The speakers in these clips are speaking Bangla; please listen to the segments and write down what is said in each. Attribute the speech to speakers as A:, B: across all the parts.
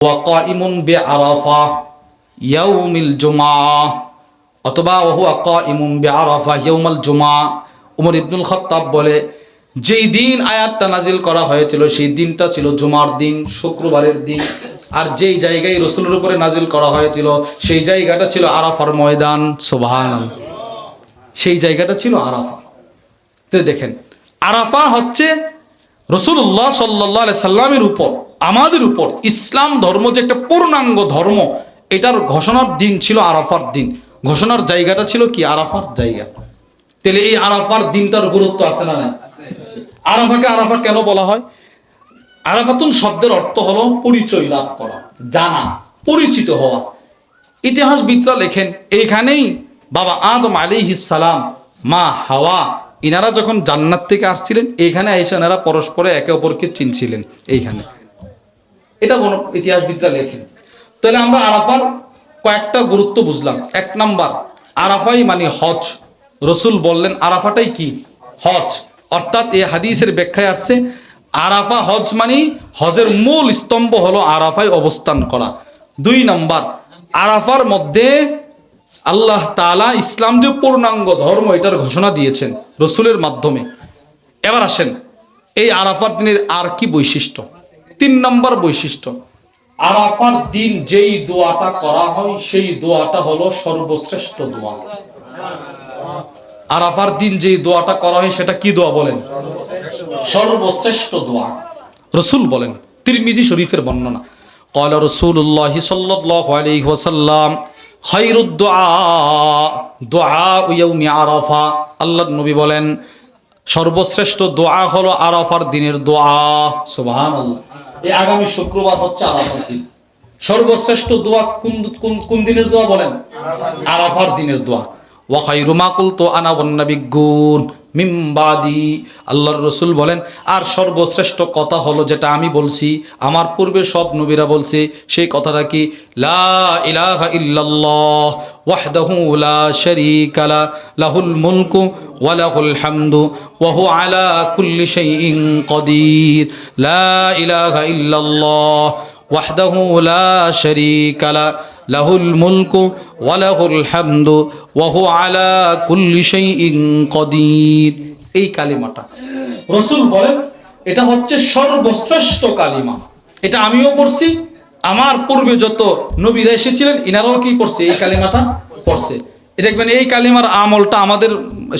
A: ওয়াকাইমুন বিআরাফা ইয়াউমিল জুমআহ অথবা ওহুয়া কাইমুন বিআরাফা ইয়াউমাল জুমআহ। ওমর ইবনুল খাত্তাব বলে, যেই দিন আয়াতটা নাজিল করা হয়েছিল সেই দিনটা ছিল জুমার দিন, শুক্রবারের দিন। আর যেই জায়গায় রাসূলের উপরে নাজিল করা হয়েছিল সেই জায়গাটা ছিল আরাফার ময়দান। সুবহানাল্লাহ, সেই জায়গাটা ছিল আরাফা। তো দেখেন, আরাফা হচ্ছে রাসূলুল্লাহ সাল্লাল্লাহু আলাইহি সাল্লামের উপর, আমাদের উপর ইসলাম ধর্ম যে একটা পূর্ণাঙ্গ ধর্ম, এটার ঘোষণার দিন ছিল আরাফার দিন। ঘোষণার জায়গাটা ছিল কি? আরাফার জায়গা। তাহলে এই আরাফার দিনটার গুরুত্ব আছে না নাই? আরাফাকে আরাফা কেন বলা হয়? আরাফাতুন শব্দের অর্থ হলো পরিচয় লাভ করা, জানা, পরিচিত হওয়া। ইতিহাসবিদরা লেখেন, এইখানেই বাবা আদম আলাইহিস সালাম, মা হাওয়া, ইনারা যখন জান্নাত থেকে আসছিলেন এইখানে আইসা এনারা পরস্পরে একে অপরকে চিনছিলেন এইখানে। এটা কোন ইতিহাসবিদরা লেখেন। তাহলে আমরা আরাফার কয়েকটা গুরুত্ব বুঝলাম। এক নাম্বার, আরাফাই মানে হজ। রসুল বললেন আরাফাটাই কি? হজ। অর্থাৎ এই হাদিসের ব্যাখ্যায় আসছে আরাফা হজ মানে হজের মূল স্তম্ভ হলো আরাফায় অবস্থান করা। দুই নাম্বার, আরাফার মধ্যে আল্লাহ তাআলা ইসলাম যে পূর্ণাঙ্গ ধর্ম এটার ঘোষণা দিয়েছেন রসুলের মাধ্যমে। এবার আসেন, এই আরাফার দিনের আর কি বৈশিষ্ট্য? তিন নম্বর বৈশিষ্ট্য, আরাফার দিন যেই দোয়াটা করা হয় সেই দোয়াটা হলো সর্বশ্রেষ্ঠ দোয়া। আরাফার দিন যেই দোয়াটা করা হয় সেটা কি দোয়া বলেন? সর্বশ্রেষ্ঠ দোয়া। রসুল বলেন, তিরমিজি শরীফের বর্ণনা, ক্বালা রাসূলুল্লাহ সাল্লাল্লাহু আলাইহি ওয়াসাল্লাম খায়রুদ দুআ দুআ ইয়াউমি আরাফা। আল্লাহর নবী বলেন সর্বশ্রেষ্ঠ দোয়া হলো আরাফার দিনের দোয়া। সুবহানাল্লাহ। এই আগামী শুক্রবার হচ্ছে আরাফার দিন। সর্বশ্রেষ্ঠ দোয়া কোন দিনের দোয়া বলেন? আরাফার দিনের দোয়া। ওয়া খায়রু মা কুলতু আনা ওয়ান নাবিয়্যুন মিন বাদি। আল্লাহর রাসূল বলেন, আর সর্বশ্রেষ্ঠ কথা হলো যেটা আমি বলছি, আমার পূর্বে সব নবীরা বলছে, সেই কথাটা কি? লা ইলাহা ইল্লাল্লাহ ওয়াহদাহু লা শারীকা লা লাহুল মুলকু ওয়া লাহুল হামদু ওয়া হুয়া আলা কুল্লি শাইইন কাদির। লা ইলাহা ইল্লাল্লাহ ওয়াহদাহু লা শারীকা লা লাহুল মুলকু ওয়া লাহুল হামদু ওয়া হুয়া আলা কুল্লি শাইইন কাদির। এই কালিমাটা রাসূল বলেন এটা হচ্ছে সর্বশ্রেষ্ঠ কালিমা। এটা আমিও পড়ছি, আমার পূর্বে যত নবীরা এসেছিলেন ইনারাও কি পড়ছে? এই কালিমাটা পড়ছে। দেখবেন এই কালিমার আমলটা আমাদের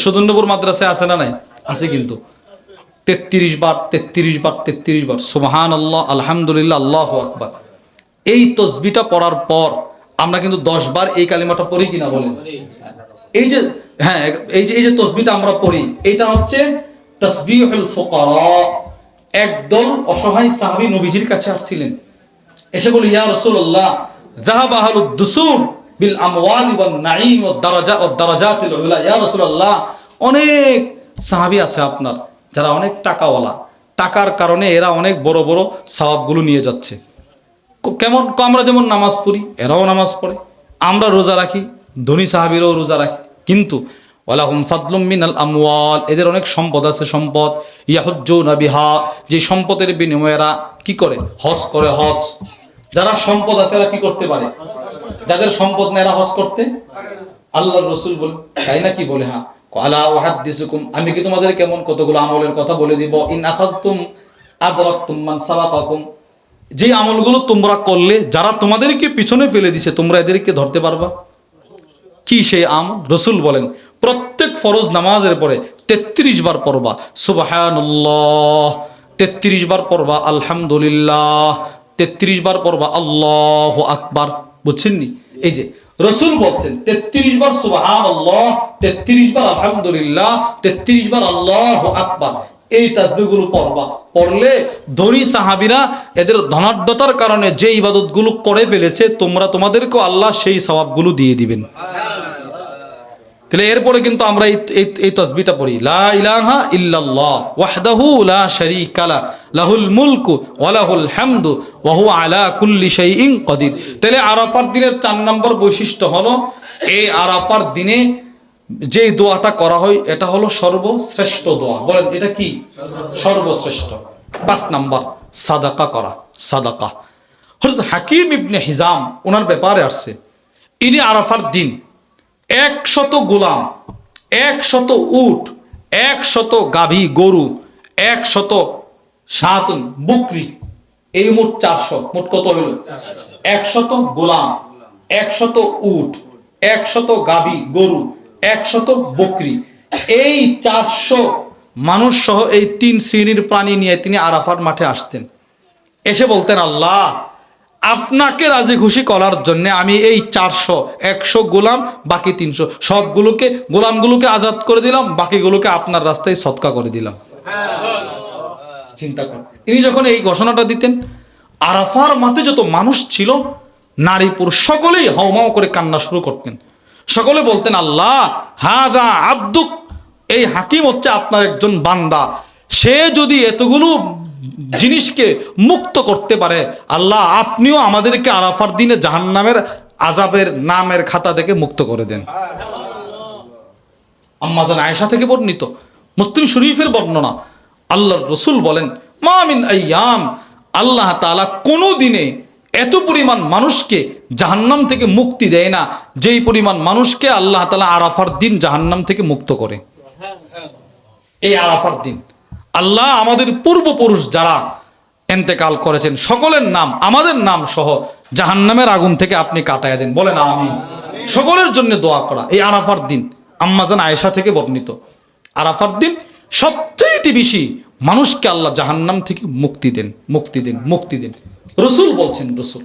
A: সদুন্নপুর মাদ্রাসায় আছে না নাই? আছে কিন্তু 33 বার 33 বার 33 বার সুবহানাল্লাহ আলহামদুলিল্লাহ আল্লাহু আকবার। এই তাসবিহটা পড়ার পর আমরা কিন্তু 10 বার এই কালিমাটা পড়ি কিনা বলেন? এই যে হ্যাঁ, এই যে তাসবিহটা আমরা পড়ি, এটা হচ্ছে তাসবিহুল ফুকারা। একদল অসহায় সাহাবী নবীজির কাছে আসছিলেন, এসে বলে, ইয়া রাসূলুল্লাহ যাহাবা আহলুদ দুসুর বিল আমওয়ালি ওয়ান নাঈম ওয়াদ দারাজাতিল উলা। ইয়া রাসূলুল্লাহ, অনেক সাহাবী আছে আপনার যারা অনেক টাকাওয়ালা, টাকার কারণে এরা অনেক বড় বড় সওয়াবগুলো নিয়ে যাচ্ছে। কেমন? আমরা যেমন নামাজ পড়ি এরাও নামাজ পড়ে, আমরা রোজা রাখি, ধনী সাহাবীরাও রোজা রাখে, কিন্তু ওয়ালাহুম ফাদলুম মিনাল আমওয়াল, এদের অনেক সম্পদ আছে, সম্পদ ইয়াহুজ্জুনা বিহা, যে সম্পদের বিনিময়ে এরা কি করে? হজ করে। হজ, যারা সম্পদ আছে এরা কি করতে পারে? যাদের সম্পদ নেই এরা হজ করতে। আল্লাহর রাসূল বলে, তাই নাকি? বলে, হ্যাঁ। আলা উহাদ্দিসুকুম, আমি কি তোমাদের কেমন কতগুলো আমলের কথা বলে দিব। ইন আখাযতুম আদরাকতুম মান সাবাকাকুম, যে আমলগুলো তোমরা করলে যারা তোমাদেরকে পিছনে ফেলে দিছে তোমরা এদেরকে ধরতে পারবা। কি সেই আমল? রাসূল বলেন প্রত্যেক ফরজ নামাজের পরে 33 বার পড়বা সুবহানাল্লাহ, 33 বার পড়বা আলহামদুলিল্লাহ, 33 বার পড়বা আল্লাহু আকবার। বুঝছেন নি? এই যে রাসূল বলছেন 33 বার সুবহানাল্লাহ, 33 বার আলহামদুলিল্লাহ, 33 বার আল্লাহু আকবার। এই তাসবিহগুলো পড়বা। পড়লে ধনী সাহাবীরা এদের ধনাঢ্যতার কারণে যে ইবাদতগুলো করে ফেলেছে তোমরা তোমাদেরকে আল্লাহ সেই সওয়াবগুলো দিয়ে দিবেন। তাহলে এরপরে কিন্তু আমরা এই তাসবিহটা পড়ি, লা ইলাহা ইল্লাল্লাহ ওয়াহদাহু লা শারীকা লা লাহুল মুলকু ওয়া লাহুল হামদু ওয়া হুয়া আলা কুল্লি শাইইন কাদির। তাহলে আরাফার দিনের 4 নম্বর বৈশিষ্ট্য হলো এই আরাফার দিনে যে দোয়াটা করা হয় এটা হলো সর্বশ্রেষ্ঠ দোয়া। বলেন এটা কি? সর্বশ্রেষ্ঠ। 5 নাম্বার, সাদাকা করা। সাদাকা হযরত হাকিম ইবনে হিজাম ওনার ব্যাপারে আসছে, ইনি আরাফার দিন 100 গোলাম, 100 উট, 100 গাভী গরু, 100 সাতুন বকরি, এই মোট 400, মোট কত হইল? 100 গোলাম, 100 উট, 100 গাভী গরু, 100 বকরি, এই 400 মানুষ সহ এই 3 শ্রেণীর প্রাণী নিয়ে তিনি আরাফার মাঠে আসতেন। এসে বলতেন, আল্লাহ আপনাকে রাজি খুশি করার জন্য আমি এই 400 100 গোলাম, বাকি 300 সবগুলোকে, গোলামগুলোকে আজাদ করে দিলাম, বাকিগুলোকে আপনার রাস্তায় সদকা করে দিলাম। চিন্তা করেন, ইনি যখন এই ঘোষণাটা দিতেন, আরাফার মাঠে যত মানুষ ছিল, নারী পুরুষ সকলেই হাউমাউ করে কান্না শুরু করতেন। সকলে বলতেন, আল্লাহ হাযা আব্দুক, এই হাকিম হচ্ছে আপনার একজন বান্দা, সে যদি এতগুলো জিনিসকে মুক্ত করতে পারে, আল্লাহ আপনিও আমাদেরকে আরাফার দিনে জাহান্নামের আযাবের নামের খাতা থেকে মুক্ত করে দেন। আম্মা জান আয়েশা থেকে বর্ণিত, মুসলিম শরীফের বর্ণনা, আল্লাহর রাসূল বলেন, মা মিন আইয়াম, আল্লাহ তাআলা কোনো দিনে এত পরিমাণ মানুষকে জাহান্নাম থেকে মুক্তি দেয় না যেই পরিমাণ মানুষকে আল্লাহ তাআলা আরাফার দিন জাহান্নাম থেকে মুক্ত করে। এই আরাফার দিন আল্লাহ আমাদের পূর্বপুরুষ যারা ইন্তেকাল করেছেন সকলের নাম, আমাদের নাম সহ জাহান্নামের আগুন থেকে আপনি কাটায়া দেন, বলেন আমিন। সকলের জন্য দোয়া করা এই আরাফার দিন। আম্মা জান আয়েশা থেকে বর্ণিত, আরাফার দিন সবচেয়ে বেশি মানুষকে আল্লাহ জাহান্নাম থেকে মুক্তি দেন, মুক্তি দেন, মুক্তি দেন। রাসূল বলছেন, রাসূল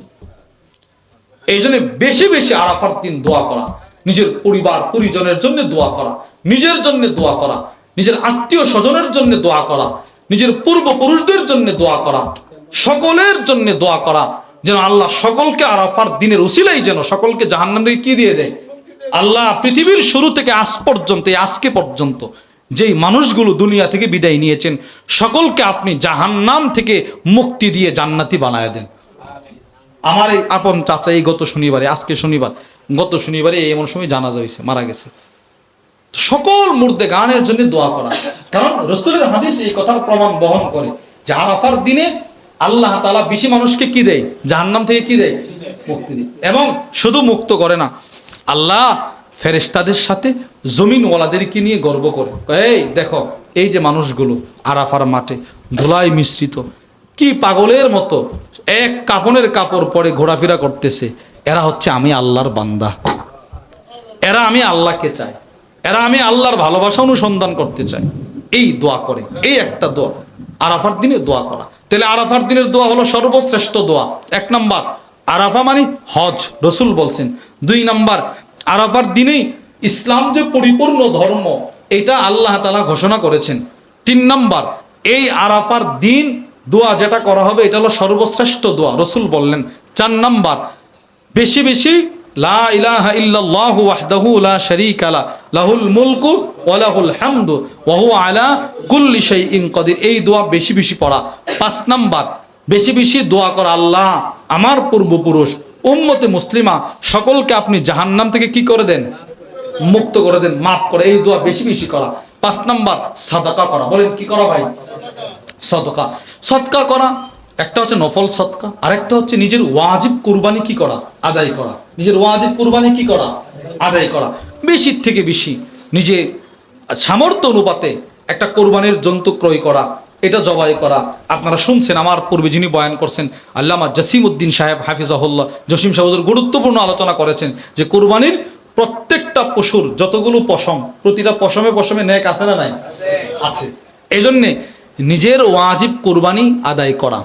A: এই জন্য বেশি বেশি আরাফার দিন দোয়া করা, নিজের পরিবার পরিজনের জন্য দোয়া করা, নিজের জন্য দোয়া করা, নিজের আত্মীয় স্বজনের জন্য দোয়া করা, নিজের পূর্বপুরুষদের জন্য দোয়া করা, সকলের জন্য দোয়া করা, যেন আল্লাহ সকলকে আরাফার দিনের উসিলাই যেন সকলকে জাহান্নাম থেকে কি দিয়ে দেয়। আল্লাহ পৃথিবীর শুরু থেকে আজ পর্যন্ত, আজকে পর্যন্ত যেই মানুষগুলো দুনিয়া থেকে বিদায় নিয়েছেন সকলকে আপনি জাহান্নাম থেকে মুক্তি দিয়ে জান্নাতি বানায় দেন। আমার এই আপন চাচা এই গত শনিবারে, আজকে শনিবার, গত শনিবারে এমন সময় জানাজা হয়েছে, মারা গেছে। সকল মুর্দে গানের জন্য দোয়া করা, কারণ রাসূলের হাদিস এই কথার প্রমাণ বহন করে যে আরাফার দিনে আল্লাহ তাআলা বেশি মানুষকে কি দেয়? জাহান্নাম থেকে কি দেয়? মুক্তি দেয়। এবং শুধু মুক্ত করে না, আল্লাহ ফেরেশতাদের সাথে জমিনওয়ালাদেরকে নিয়ে গর্ব করে, এই দেখো এই যে মানুষগুলো আরাফার মাঠে ধুলায় মিশ্রিত, কি পাগলের মতো এক কাপনের কাপড় পরে ঘোরাফেরা করতেছে, এরা হচ্ছে আমি আল্লাহর বান্দা, এরা আমি আল্লাহকে চাই, এরা আমি আল্লাহর ভালোবাসা অনুসন্ধান করতে চাই। এই দোয়া করে, এই একটা দোয়া আরাফার দিনে দোয়া করা। তাহলে আরাফার দিনের দোয়া হলো সর্বশ্রেষ্ঠ দোয়া। 1 নাম্বার, আরাফা মানে হজ, রাসূল বলছেন। 2 নাম্বার, আরাফার দিনেই ইসলাম যে পরিপূর্ণ ধর্ম এটা আল্লাহ তাআলা ঘোষণা করেছেন। 3 নাম্বার, এই আরাফার দিন দোয়া যেটা করা হবে এটা হলো সর্বশ্রেষ্ঠ দোয়া, রাসূল বললেন। 4 নাম্বার, বেশি বেশি লা ইলাহা ইল্লাল্লাহু ওয়াহদাহু লা শারীকা লা লাহুল মুলকু ওয়া লাহুল হামদু ওয়া হুয়া আলা কুল্লি শাইইন কাদির, এই দোয়া বেশি বেশি পড়া। 5 নাম্বার, বেশি বেশি দোয়া করা, আল্লাহ আমার পূর্বপুরুষ উম্মতে মুসলিমা সকলকে আপনি জাহান্নাম থেকে কি করে দেন? মুক্ত করে দেন, মাফ করে, এই দোয়া বেশি বেশি করা। 5 নাম্বার, সাদাকা করা। বলেন কি করা ভাই? সাদাকা। সদকা করা, একটা হচ্ছে নফল সদকা, আরেকটা হচ্ছে নিজের ওয়াজিব কুরবানি কি করা? আদায় করা। নিজের ওয়াজিব কুরবানি কি করা? আদায় করা। বেশির থেকে বেশি নিজে সামর্থ্য অনুপাতে একটা কোরবানির জন্তু ক্রয় করা, এটা জবাই করা। আপনারা শুনছেন আমার পূর্বে যিনি বয়ান করছেন আল্লামা জসিমউদ্দিন সাহেব হাফিজাহুল্লাহ, জসিম সাহেব গুরুত্বপূর্ণ আলোচনা করেছেন যে কোরবানির প্রত্যেকটা পশুর যতগুলো পশম, প্রতিটা পশমে পশমে নেক আছে না নাই? আছে। এই জন্যে নিজের ওয়াজিব কোরবানি আদায় করা।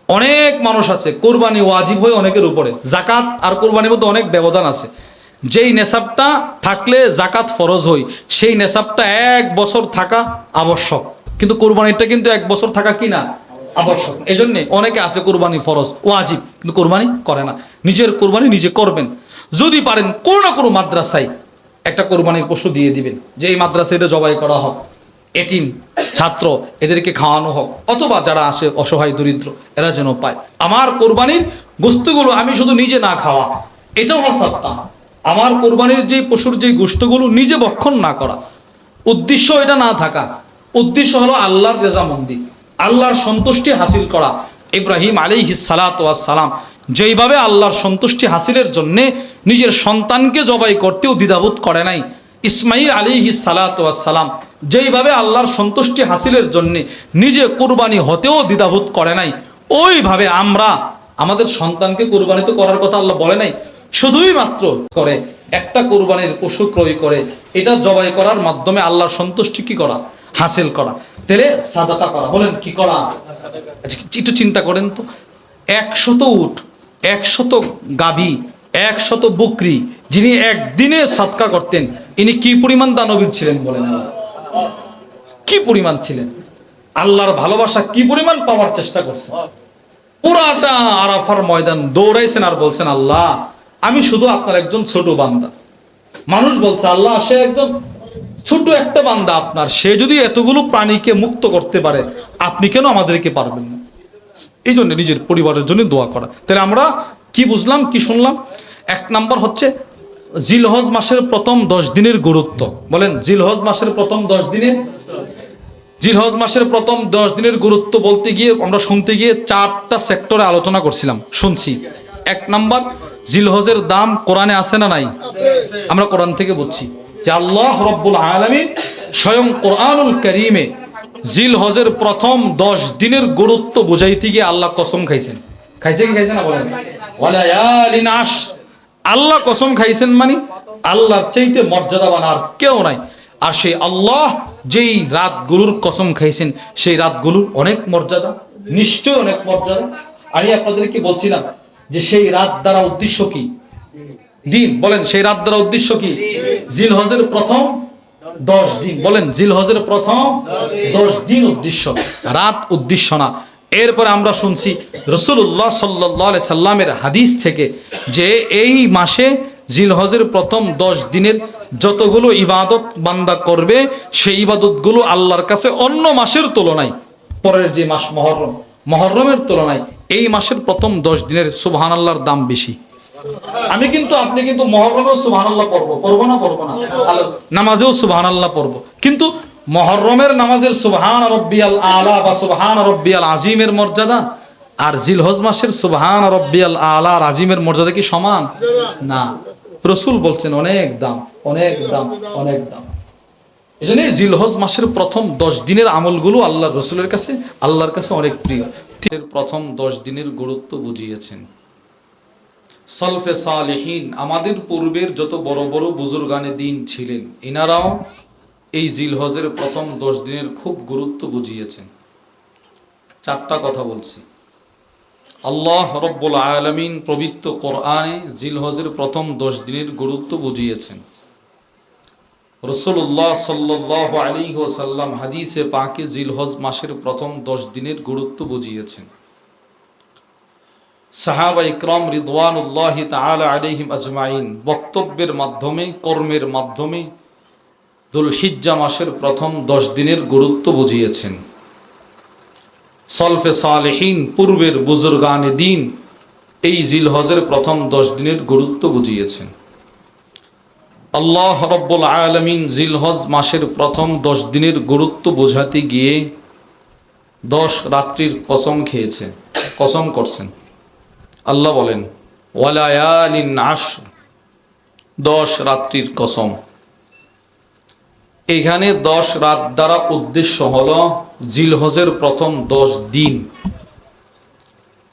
A: অনেক মানুষ আছে কোরবানি ওয়াজিব হয়ে অনেকের উপরে, জাকাত আর কোরবানির মধ্যে অনেক ব্যবধান আছে। যেই নেশাবটা থাকলে জাকাত ফরজ হয় সেই নেশাবটা 1 বছর থাকা আবশ্যক, কিন্তু কোরবানিটা কিন্তু 1 বছর থাকা কি না? আবশ্যক। এই জন্যে অনেকে আছে কোরবানি ফরজ ওয়াজিব কিন্তু কোরবানি করে না। নিজের কোরবানি নিজে করবেন। যদি পারেন কোনো না কোনো মাদ্রাসায় একটা কোরবানির পশু দিয়ে দিবেন, যে এই মাদ্রাসায় এটা জবাই করা হোক, এতিম ছাত্র এদেরকে খাওয়ানো হোক, অথবা যারা আসে অসহায় দরিদ্র এরা যেন পায়। আমার কোরবানির গোশতগুলো আমি শুধু নিজে না খাওয়া, এটাও সদকা। আমার কোরবানির যে পশুর যে গোশতগুলো নিজে ভক্ষণ না করা, উদ্দেশ্য এটা না থাকা, উদ্দেশ্য হলো আল্লাহর রেজামন্দি, আল্লাহর সন্তুষ্টি হাসিল করা। ইব্রাহিম আলাইহিস সালাতু ওয়াস সালাম যেইভাবে আল্লাহর সন্তুষ্টি হাসিলের জন্যে নিজের সন্তানকে জবাই করতেও দ্বিধাবোধ করে নাই, ইসমাইল আলাইহিস সালাতু ওয়াস সালাম যেইভাবে আল্লাহর সন্তুষ্টি হাসিলের জন্যে নিজে কুরবানি হতেও দ্বিধাবোধ করে নাই, ওইভাবে আমরা আমাদের সন্তানকে কুরবানি তো করার কথা আল্লাহ বলে নাই, শুধুই মাত্র করে একটা কুরবানির পশু ক্রয় করে এটা জবাই করার মাধ্যমে আল্লাহর সন্তুষ্টি কি করা, হাসিল করা, তাহলে সাদাকা করা। বলেন কি করা? একটু চিন্তা করেন তো, 100 উট, 100 গাভী, 100 বকরি যিনি একদিনে সদকা করতেন, ইনি কি পরিমাণ দানবীর ছিলেন বলেন? কি পরিমাণ ছিলেন? আল্লাহর ভালোবাসা কি পরিমাণ পাওয়ার চেষ্টা করছেন? পুরাটা আরাফার ময়দান দৌড়াইছেন আর বলছেন, আল্লাহ আমি শুধু আপনার একজন ছোট বান্দা। মানুষ বলছে, আল্লাহ সে একজন ছোট একটা বান্দা আপনার, সে যদি এতগুলো প্রাণীকে মুক্ত করতে পারে, আপনি কেন আমাদেরকে পারবেন না? এই জন্য নিজের পরিবারের জন্য দোয়া করা। তাহলে আমরা কি বুঝলাম, কি শুনলাম? 1 নম্বর হচ্ছে জিলহজ মাসের প্রথম 10 দিনের গুরুত্ব। বলেন জিলহজ মাসের প্রথম 10 দিনের, জিলহজ মাসের প্রথম 10 দিনের গুরুত্ব বলতে গিয়ে আমরা শুনতে গিয়ে 4টা সেক্টরে আলোচনা করছিলাম, শুনছি। 1 নম্বর, জিলহজের দাম কোরআনে আছে না নাই? আমরা কোরআন থেকে বুঝছি যে আল্লাহ রব্বুল আলামিন স্বয়ং কোরআনুল কারীমে জিলহজের প্রথম 10 দিনের গুরুত্ব বুঝাইতে গিয়ে আল্লাহ কসম খাইছেন। খাইছে কি খাইছে না? বলেন ওয়ালায়ালিন আশর। আল্লাহ কসম খাইছেন মানে আল্লাহর চাইতে মর্যাদাবান আর কেউ নাই। আর সেই আল্লাহ যেই রাতগুলোর কসম খাইছেন, সেই রাতগুলোর অনেক মর্যাদা, নিশ্চয় অনেক মর্যাদা। আমি আপনাদেরকে বলছিলাম যে সেই রাত দ্বারা উদ্দেশ্য কি? দিন। বলেন সেই রাত দ্বারা উদ্দেশ্য কি? জিলহজের প্রথম 10 দিন। বলেন জিলহজের প্রথম 10 দিন উদ্দেশ্য, রাত উদ্দেশ্য না। এরপরে আমরা শুনছি রাসূলুল্লাহ সাল্লাল্লাহু আলাইহি সাল্লামের হাদিস থেকে যে এই মাসে জিলহজের প্রথম 10 দিনের যতগুলো ইবাদত বান্দা করবে, সেই ইবাদতগুলো আল্লাহর কাছে অন্য মাসের তুলনায়, পরের যে মাস মুহররম, মুহররমের তুলনায় এই মাসের প্রথম 10 দিনের সুবহানাল্লাহর দাম বেশি। আমি কিন্তু আপনি কিন্তু মুহররমেও সুবহানাল্লাহ পড়বো না? নামাজেও সুবহানাল্লাহ পড়বো, কিন্তু মুহররমের নামাজের সুবহান রাব্বিয়াল আলা বা সুবহান রাব্বিয়াল আজিমের মর্যাদা আর জিলহজ মাসের সুবহান রাব্বিয়াল আলা আর আজিমের মর্যাদা কি সমান? না। রাসূল বলছেন অনেক দাম, অনেক দাম, অনেক দাম। এজন্য জিলহজ মাসের প্রথম 10 দিনের আমলগুলো আল্লাহর রাসূলের কাছে, আল্লাহর কাছে অনেক প্রিয়। প্রথম 10 দিনের গুরুত্ব বুঝিয়েছেন সালফে সালেহিন, আমাদের পূর্বের যত বড় বড় বুজুর্গানে দ্বীন ছিলেন, এনারাও এই জিলহজের প্রথম 10 দিনের খুব গুরুত্ব বুঝিয়েছেন। 4টা কথা বলছি। আল্লাহ রব্বুল আলামিন পবিত্র কোরআনে জিলহজের প্রথম 10 দিনের গুরুত্ব বুঝিয়েছেন। রাসূলুল্লাহ সাল্লাল্লাহু আলাইহি ওয়াসাল্লাম হাদিসে পাকে জিলহজ মাসের প্রথম 10 দিনের গুরুত্ব বুঝিয়েছেন। সাহাবা ইকরাম রিদওয়ানুল্লাহি তাআলা আলাইহিম আজমাইন বক্তব্যের মাধ্যমে, কর্মের মাধ্যমে যুলহিজ্জা মাসের প্রথম 10 দিনের গুরুত্ব বুঝিয়েছেন। সলফে সালেহিন পূর্বের বুজুর্গানে দ্বীন এই জিলহজের প্রথম 10 দিনের গুরুত্ব বুঝিয়েছেন। আল্লাহ রব্বুল আলামিন জিলহজ মাসের প্রথম 10 দিনের গুরুত্ব বোঝাতে গিয়ে 10 রাত্রির কসম খেয়েছেন, কসম করছেন। আল্লাহ বলেন ওয়ালায়ালিন আশর, 10 রাত্রির কসম। এখানে 10 রাত দ্বারা উদ্দেশ্য হলো জিলহজের প্রথম 10 দিন।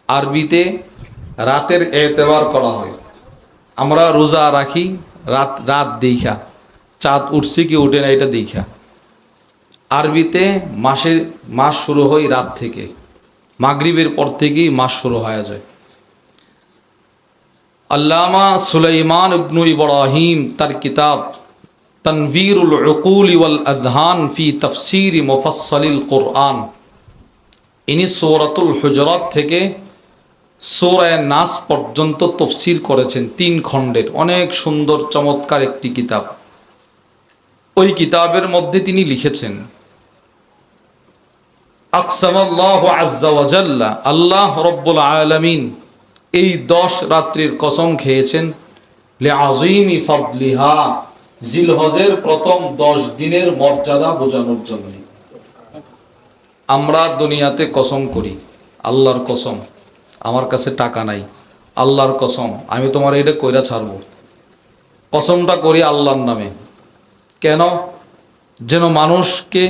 A: আরবিতে রাতের এতেবার করা হয়। আমরা রোজা রাখি রাত রাত দেখা, চাঁদ উঠছে কি উঠে না এটা দেখা। আরবিতে মাস শুরু হয় রাত থেকে, মাগরিবের পর থেকেই মাস শুরু হয়ে যায়। আল্লামা সুলাইমান ইবনু ইব্রাহিম তার কিতাব তানভীরুল উকুল ওয়াল আযহান ফি তাফসীর মুফাসসালিল কোরআন, ইনি সূরাতুল হুজরাত থেকে সূরা নাস পর্যন্ত তাফসীর করেছেন 3 খণ্ডের। অনেক সুন্দর চমৎকার একটি কিতাব। ওই কিতাবের মধ্যে তিনি লিখেছেন আকসামাল্লাহু আযজা ওয়া জাল্লা, আল্লাহ রব্বুল আলামিন এই 10 রাত্রির কসম খেয়েছেন লিআযীমি ফাদলিহা, জিলহজের প্রথম 10 দিনের মর্যাদা বোঝানোর জন্য। আমরা দুনিয়াতে কসম করি, আল্লাহর কসম আমার কাছে টাকা নাই, আল্লাহর কসম আমি তোমার এটা কইরা ছাড়ব। কসমটা করি আল্লাহর নামে। কেন? যেন মানুষকে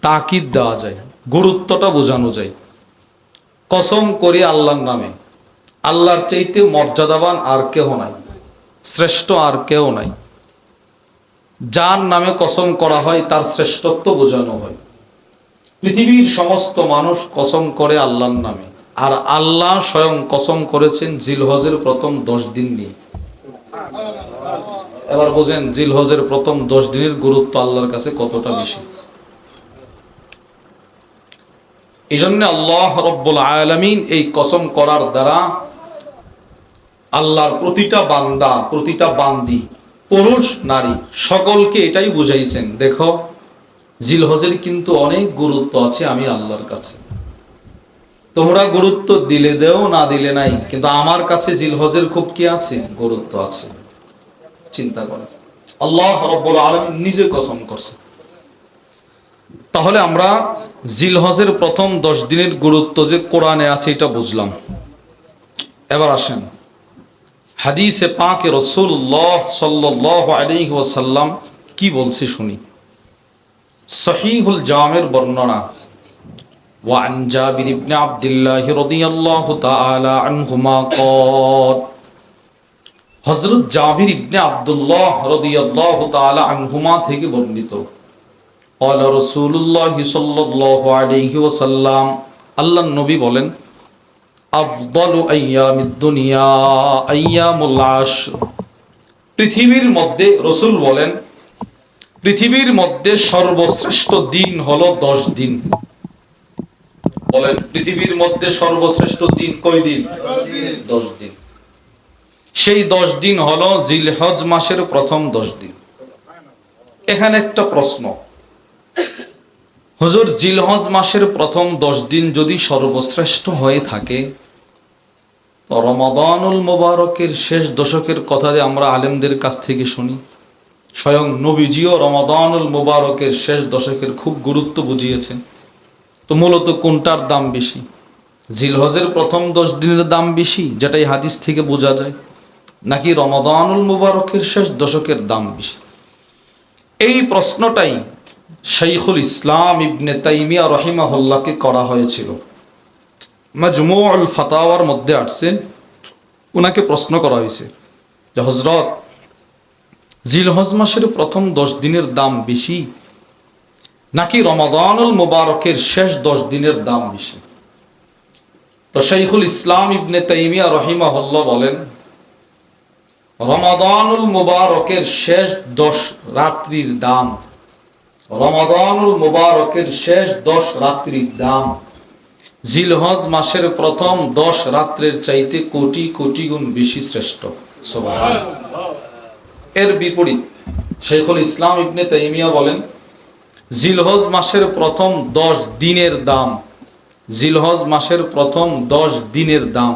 A: তাকিদ দেওয়া যায়, গুরুত্বটা বোঝানো যায়। কসম করি আল্লাহর নামে, আল্লাহর চাইতে মর্যাদাবান আর কেউ নাই, শ্রেষ্ঠ আর কেউ নাই। যার নামে কসম করা হয় তার শ্রেষ্ঠত্ব বোঝানো হয়। পৃথিবীর সমস্ত মানুষ কসম করে আল্লাহর নামে, আর আল্লাহ স্বয়ং কসম করেছেন জিলহজের প্রথম 10 দিন নিয়ে। এবার বোঝেন জিলহজের প্রথম 10 দিনের গুরুত্ব আল্লাহর কাছে কতটা বেশি। এই জন্য আল্লাহ রব্বুল আলামিন এই কসম করার দ্বারা আল্লাহর প্রতিটা বান্দা, প্রতিটা বান্দি, পুরুষ নারী সকলকে এটাই বুঝাইছেন, দেখো জিলহজের কিন্তু অনেক গুরুত্ব আছে আমি আল্লাহর কাছে। তোমরা গুরুত্ব দিলে দেও, না দিলে নাই, কিন্তু আমার কাছে জিলহজের খুব কি আছে, গুরুত্ব আছে। চিন্তা করে আল্লাহ রব্বুল আলামিন নিজে কসম করছে। তাহলে আমরা জিলহজের প্রথম 10 দিনের গুরুত্ব যে কোরআনে আছে এটা বুঝলাম। এবার আসেন হাদিসে পাকে রাসূলুল্লাহ সাল্লাল্লাহু আলাইহি ওয়াসাল্লাম কি বলছে শুনি। সহিহুল জামের বর্ণনা, ওয়ান জাবির ইবনে আব্দুল্লাহ রাদিয়াল্লাহু তাআলা আনহুমা ক্বাল, হযরত জাবির ইবনে আব্দুল্লাহ রাদিয়াল্লাহু তাআলা আনহুমা থেকে বর্ণিত, ক্বাল রাসূলুল্লাহ সাল্লাল্লাহু আলাইহি ওয়াসাল্লাম, আল্লাহর নবী বলেন, আফদালু আইয়ামিদ দুনিয়া আইয়ামুল আশর, পৃথিবীর মধ্যে, রাসূল বলেন পৃথিবীর মধ্যে সর্বশ্রেষ্ঠ দিন হলো 10 দিন। বলেন পৃথিবীর মধ্যে সর্বশ্রেষ্ঠ দিন কয় দিন? 10 দিন। সেই 10 দিন হলো জিলহজ মাসের প্রথম 10 দিন। এখানে একটা প্রশ্ন, হুজুর জিলহজ মাসের প্রথম 10 দিন যদি সর্বশ্রেষ্ঠ হয়ে থাকে, তো রমাদানুল মুবারকের শেষ দশকের কথা যে আমরা আলেমদের কাছ থেকে শুনি, স্বয়ং নবীজিও রমাদানুল মুবারকের শেষ দশকের খুব গুরুত্ব বুঝিয়েছেন। তো মূলত কোনটার দাম বেশি? জিলহজের প্রথম 10 দিনের দাম বেশি, যেটাই হাদিস থেকে বোঝা যায়, নাকি রমাদানুল মুবারকের শেষ দশকের দাম বেশি? এই প্রশ্নটাই শাইখুল ইসলাম ইবনে তাইমিয়া রাহিমাহুল্লাহকে করা হয়েছিল। মাজমুউল ফাতাওয়ার মধ্যে আসছে, ওনাকে প্রশ্ন করা হয়েছে যে হযরত জিলহজ মাসের প্রথম 10 দিনের দাম বেশি নাকি রমাদানুল মুবারকের শেষ 10 দিনের দাম বেশি? তো শাইখুল ইসলাম ইবনে তাইমিয়া রাহিমাহুল্লাহ বলেন, রমাদানুল মুবারকের শেষ 10 রাত্রির দাম, রমাদানুল মুবারকের শেষ 10 রাত্রির দাম জিলহজ মাসের প্রথম 10 রাত্রের চাইতে কোটি কোটি গুণ বেশি শ্রেষ্ঠ। সুবহানাল্লাহ। এর বিপরীত শাইখুল ইসলাম ইবনে তাইমিয়া বলেন, জিলহজ মাসের প্রথম 10 দিনের দাম, জিলহজ মাসের প্রথম 10 দিনের দাম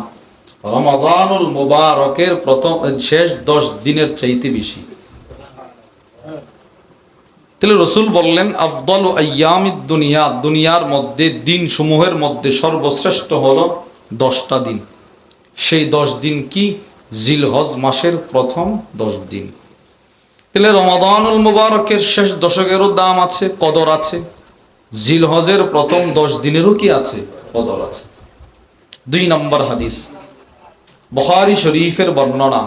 A: রমাদানুল মুবারকের প্রথম শেষ 10 দিনের চাইতে বেশি। তাহলে রাসূল বললেন, আফদালু আইয়ামিদ দুনিয়া, দুনিয়ার মধ্যে দিন সমূহের মধ্যে সর্বশ্রেষ্ঠ হলো 10টা দিন। সেই 10 দিন কি? জিলহজ মাসের প্রথম 10 দিন। তাহলে রমাদানুল মুবারকের শেষ দশকেরও দাম আছে, কদর আছে, জিলহজের প্রথম 10 দিনেরও কি আছে, কদর আছে। 2 নম্বর হাদিস, বুখারী শরীফের বর্ণনা,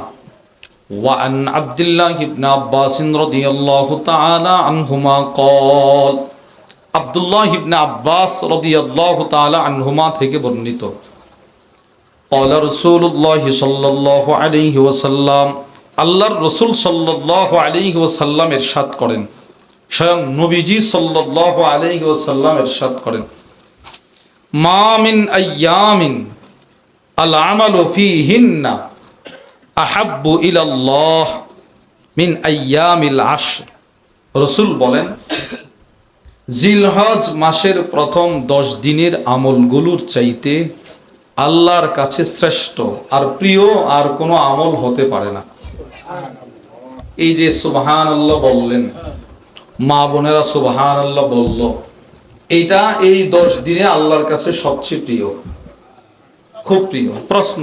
A: ওয়ান আব্দুল্লাহ ইবনে আব্বাস রাদিয়াল্লাহু তাআলা আনহুমা ক্বাল, আব্দুল্লাহ ইবনে আব্বাস রাদিয়াল্লাহু তাআলা আনহুমা থেকে বর্ণিত, ক্বালা রাসূলুল্লাহ সাল্লাল্লাহু আলাইহি ওয়াসাল্লাম, আল্লাহর রাসূল সাল্লাল্লাহু আলাইহি ওয়াসাল্লাম ইরশাদ করেন, স্বয়ং নবীজি সাল্লাল্লাহু আলাইহি ওয়াসাল্লাম ইরশাদ করেন, মা মিন আইয়ামিন আল আমালু ফীহিন্না আহাব্বু ইলাল্লাহ মিন আইয়ামিল আশর। রাসূল বলেন, জিলহজ মাসের প্রথম 10 দিনের আমলগুলোর চাইতে আল্লাহর কাছে শ্রেষ্ঠ আর প্রিয় আর কোনো আমল হতে পারে না। এই যে সুবহানাল্লাহ বললেন, মা বোনেরা সুবহানাল্লাহ বলল, এইটা এই 10 দিনে আল্লাহর কাছে সবচেয়ে প্রিয়, খুব প্রিয়। প্রশ্ন,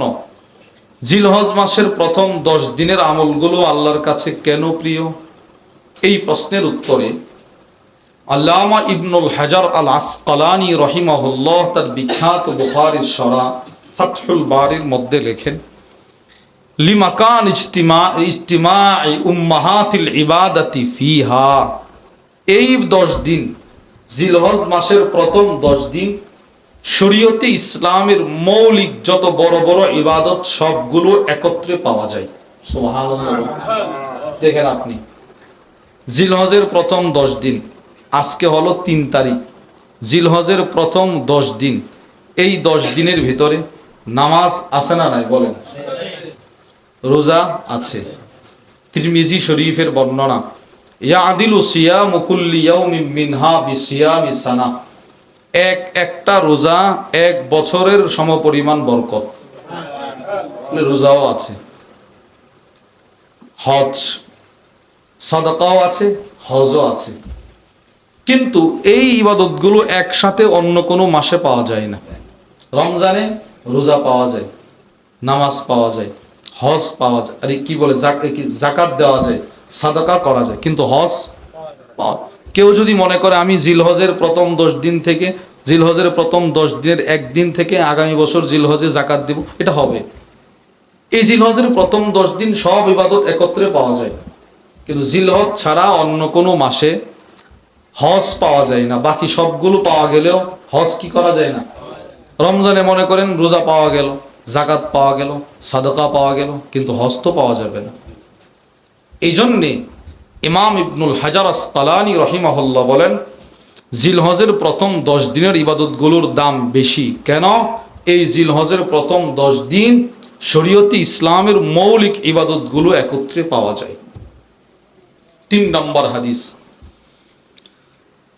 A: জিলহজ মাসের প্রথম 10 দিনের আমলগুলো আল্লাহর কাছে কেন প্রিয়? এই প্রশ্নের উত্তরে আল্লামা ইবনুল হাজার আল আসকালানি রহিমাহুল্লাহ তার বিখ্যাত বুখারীর শরহ ফাতহুল বারির মধ্যে লেখেন, লিমাকান ইজতিমাই উম্মাহাতিল ইবাদাতি ফিহা, এই 10 দিন, জিলহজ মাসের প্রথম 10 দিন শরীয়তে ইসলামের মৌলিক যত বড় বড় ইবাদত সবগুলো একত্রে পাওয়া যায়। সুবহানাল্লাহ। দেখেন আপনি, জিলহজের প্রথম 10 দিন, আজকে হলো 3 তারিখ, জিলহজের প্রথম 10 দিন, এই 10 দিনের ভিতরে নামাজ আছে না নাই বলেন? রোজা আছে। তিরমিজি শরীফের বর্ণনা, ইয়াদিলু সিয়ামু কুল্লি ইয়াউমিন মিনহা বিসিয়ামি সানা, একটা রোজা 1 বছরের সমপরিমাণ বরকত। রোজাও আছে, হজ সাদাকাও আছে, হজও আছে, কিন্তু এই ইবাদতগুলো একসাথে অন্য কোনো মাসে পাওয়া যায় না। রমজানে রোজা পাওয়া যায়, নামাজ পাওয়া যায়, হজ পাওয়া যায়, আরে কি বলে জাকাত দেওয়া যায়, সাদাকা করা যায়, কিন্তু হজ পাওয়া। কেউ যদি মনে করে আমি জিলহজের প্রথম 10 দিন থেকে, জিলহজের প্রথম 10 দিনের একদিন থেকে আগামী বছর জিলহজে জাকাত দিব, এটা হবে। এই জিলহজের প্রথম 10 দিন সব ইবাদত একত্রে পাওয়া যায়, কিন্তু জিলহজ ছাড়া অন্য কোনো মাসে হজ পাওয়া যায় না। বাকি সবগুলো পাওয়া গেলেও হজ কি করা যায় না। রমজানে মনে করেন রোজা পাওয়া গেল, জাকাত পাওয়া গেল, সাদাকা পাওয়া গেল, কিন্তু হজ তো পাওয়া যাবে না। এই জন্যে ইমাম ইবনুল হাজার আসকালানি রহিমাহুল্লাহ বলেন, জিলহজের প্রথম 10 দিনের ইবাদতগুলোর দাম বেশি। কেন? এই জিলহজের প্রথম 10 দিন শরীয়তে ইসলামের মৌলিক ইবাদতগুলো একত্রে পাওয়া যায়। 3 নম্বর হাদিস,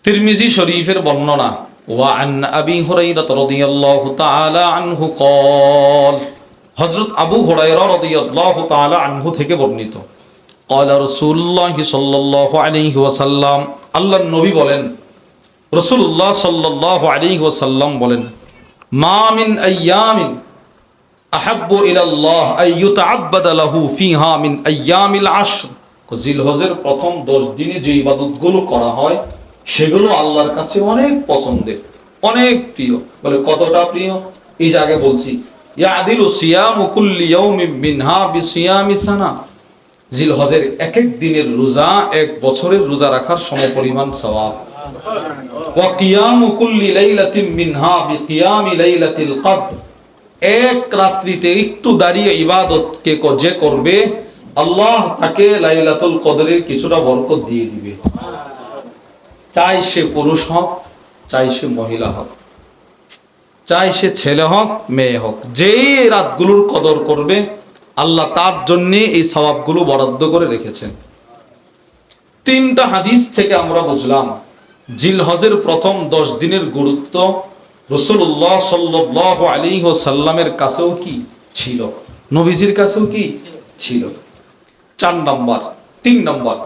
A: তিরমিজি শরীফের বর্ণনা, ওয়ান আবি হুরায়রা রাদিয়াল্লাহু তাআলা আনহু قال, হযরত আবু হুরায়রা রাদিয়াল্লাহু তাআলা আনহু থেকে বর্ণিত, قال রাসূলুল্লাহ সাল্লাল্লাহু আলাইহি ওয়াসাল্লাম, আল্লাহর নবী বলেন, রাসূলুল্লাহ সাল্লাল্লাহু আলাইহি ওয়াসাল্লাম বলেন, মা মিন আইয়ামিন আহাব্বু ইলাল্লাহ আন ইউতাআব্বাদা লাহু ফিহা মিন আইয়ামিল আশর, জিলহজের প্রথম 10 দিনে যে ইবাদতগুলো করা হয় সেগুলো আল্লাহর কাছে অনেক পছন্দের, অনেক প্রিয়। বলে কতটা প্রিয়? এই যে আগে বলছি, ইয়াদিলু সিয়ামু কুল্লি ইয়াউমিন মিনহা বিসিয়ামি সানা, জিলহজের এক এক দিনের রোজা 1 বছরের রোজা রাখার সমপরিমাণ সওয়াব। ওয়া কিয়ামু কুল্লি লাইলাতিন মিনহা বিকিয়ামি লাইলাতিল কদর, এক রাত্রিতে একটু দাঁড়িয়ে ইবাদত কে যে করবে আল্লাহ তাকে লাইলাতুল কদরের কিছুটা বরকত দিয়ে দিবে। চাই সে পুরুষ হোক, চাই সে মহিলা হোক, চাই সে ছেলে হোক মেয়ে হোক, যেই রাতগুলোর কদর করবে আল্লাহ তার জন্য এই সওয়াবগুলো বরাদ্দ করে রেখেছেন। 3টা হাদিস থেকে আমরা বুঝলাম জিলহজের প্রথম 10 দিনের গুরুত্ব রাসূলুল্লাহ সাল্লাল্লাহু আলাইহি ওয়াসাল্লামের কাছেও কি ছিল, নবীজির কাছেও কি ছিল। 3 নম্বর,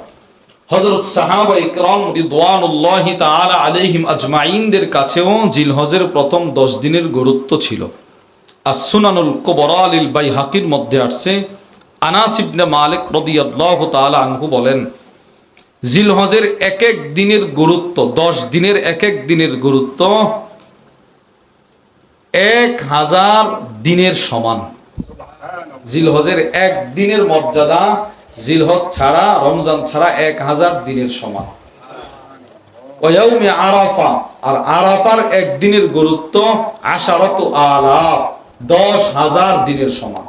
A: হযরত সাহাবা ইকরাম রিদওয়ানুল্লাহি তাআলা আলাইহিম আজমাইনদের কাছেও জিলহজের প্রথম 10 দিনের গুরুত্ব ছিল। as-সুনানুল কুবরা লিল বাইহাকির মধ্যে আসছে, আনাস ইবনে মালিক রাদিয়াল্লাহু তাআলা আনহু বলেন, জিলহজের এক এক দিনের গুরুত্ব, 10 দিনের এক এক দিনের গুরুত্ব 1000 দিনের সমান। জিলহজের এক দিনের মর্যাদা জিলহজ ছাড়া, রমজান ছাড়া 1000 দিনের সমান। ওয়াউমে আরাফা, আর আরাফার একদিনের গুরুত্ব 10,000 10,000 দিনের সমান।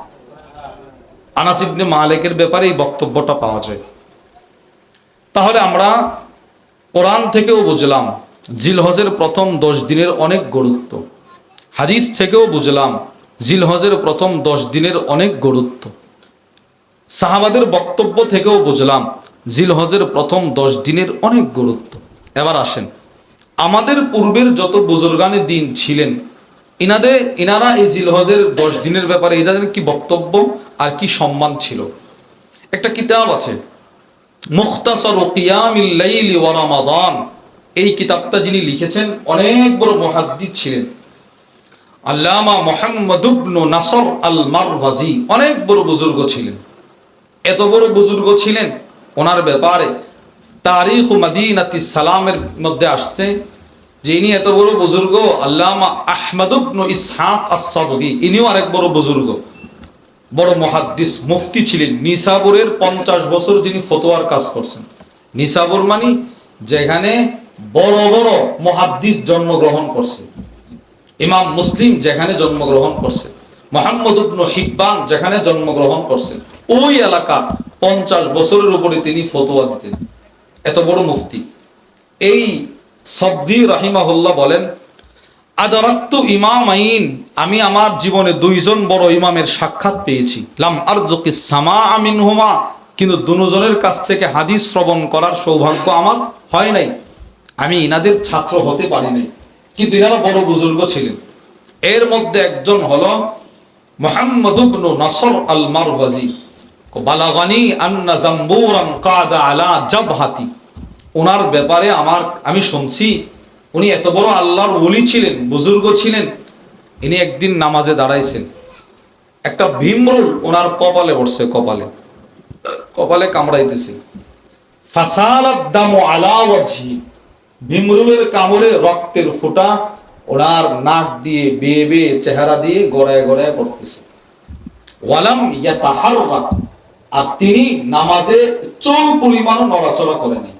A: আনাস ইবনে মালিকের ব্যাপারে এই বক্তব্যটা পাওয়া যায়। তাহলে আমরা কোরআন থেকেও বুঝলাম জিলহজের প্রথম 10 দিনের অনেক গুরুত্ব, হাদিস থেকেও বুঝলাম জিলহজের প্রথম 10 দিনের অনেক গুরুত্ব, সাহাবাদের বক্তব্য থেকেও বুঝলাম জিলহজের প্রথম 10 দিনের অনেক গুরুত্ব। এবার আসেন, আমাদের পূর্বের যত বুজুর্গানে দিন ছিলেন ইনারা এই জিলহজের 10 দিনের ব্যাপারে এদের কি বক্তব্য আর কি সম্মান ছিল। একটা কিতাব আছে মুখতাসার কিয়ামিল লাইলি ওয়া রমাদান, এই কিতাবটা যিনি লিখেছেন অনেক বড় মুহাদ্দিস ছিলেন, আল্লামা মুহাম্মদ ইবনে নাসর আল মারওয়াজি অনেক বড় বুজুর্গ ছিলেন। এত বড় বুজুর্গ ছিলেন, ওনার ব্যাপারে তারিখ মদিনাতিস সালামের মধ্যে আসছে যে ইনি এত বড় বুজুর্গ। আল্লামা আহমদ ইবনে ইসহাক আস-সাদগী ইনিও আরেক বড় বুজুর্গ, বড় মুহাদ্দিস, মুফতি ছিলেন। নিসাবুরের 50 বছর যিনি ফতোয়ার কাজ করছেন। নিসাবুর মানে যেখানে বড় বড় মুহাদ্দিস জন্মগ্রহণ করছে। ইমাম মুসলিম যেখানে জন্মগ্রহণ করছে, মুহাম্মদ ইবনে হিব্বান যেখানে জন্মগ্রহণ করছেন, ওই এলাকা 50 বছরের উপরে তিনি ফতোয়া দিতেন। এত বড় মুফতি। এই সাদগী রাহিমাহুল্লাহ বলেন, আদরাক্তু ইমামাইন, আমি আমার জীবনে দুইজন বড় ইমামের সাক্ষাৎ পেয়েছি। লাম আরজুকিস সামাআ মিনহুমা, কিন্তু দুজনের কাছ থেকে হাদিস শ্রবণ করার সৌভাগ্য আমার হয় নাই। আমি ইনাদের ছাত্র হতে পারি নাই, কিন্তু ইনারা বড় বুজুর্গ ছিলেন। এর মধ্যে একজন হলো মুহাম্মদ ইবনে নাসর আল মারওয়াজি। বালাগানি আন্না জাম্বুরান কাদা আলা জাবহাতি, ওনার ব্যাপারে আমি শুনছি উনি এত বড় আল্লাহর ওলি ছিলেন, বুজুর্গ ছিলেন। ইনি একদিন নামাজে দাঁড়াইছেন, একটা ভীমরুল ওনার কপালে পড়ছে, কপালে কামড়াইতেছে। ফাসালাদ দামু আলা ওয়াজহি, ভীমরুলের কামড়ে রক্তের ফোঁটা ওনার নাক দিয়ে বেয়ে বেয়ে চেহারা দিয়ে গড়ায় গড়ায় পড়তেছে। ওয়ালাম ইয়াতাহাররাক, আর তিনি নামাজে চুল পরিমাণ নড়াচড়া করেনি।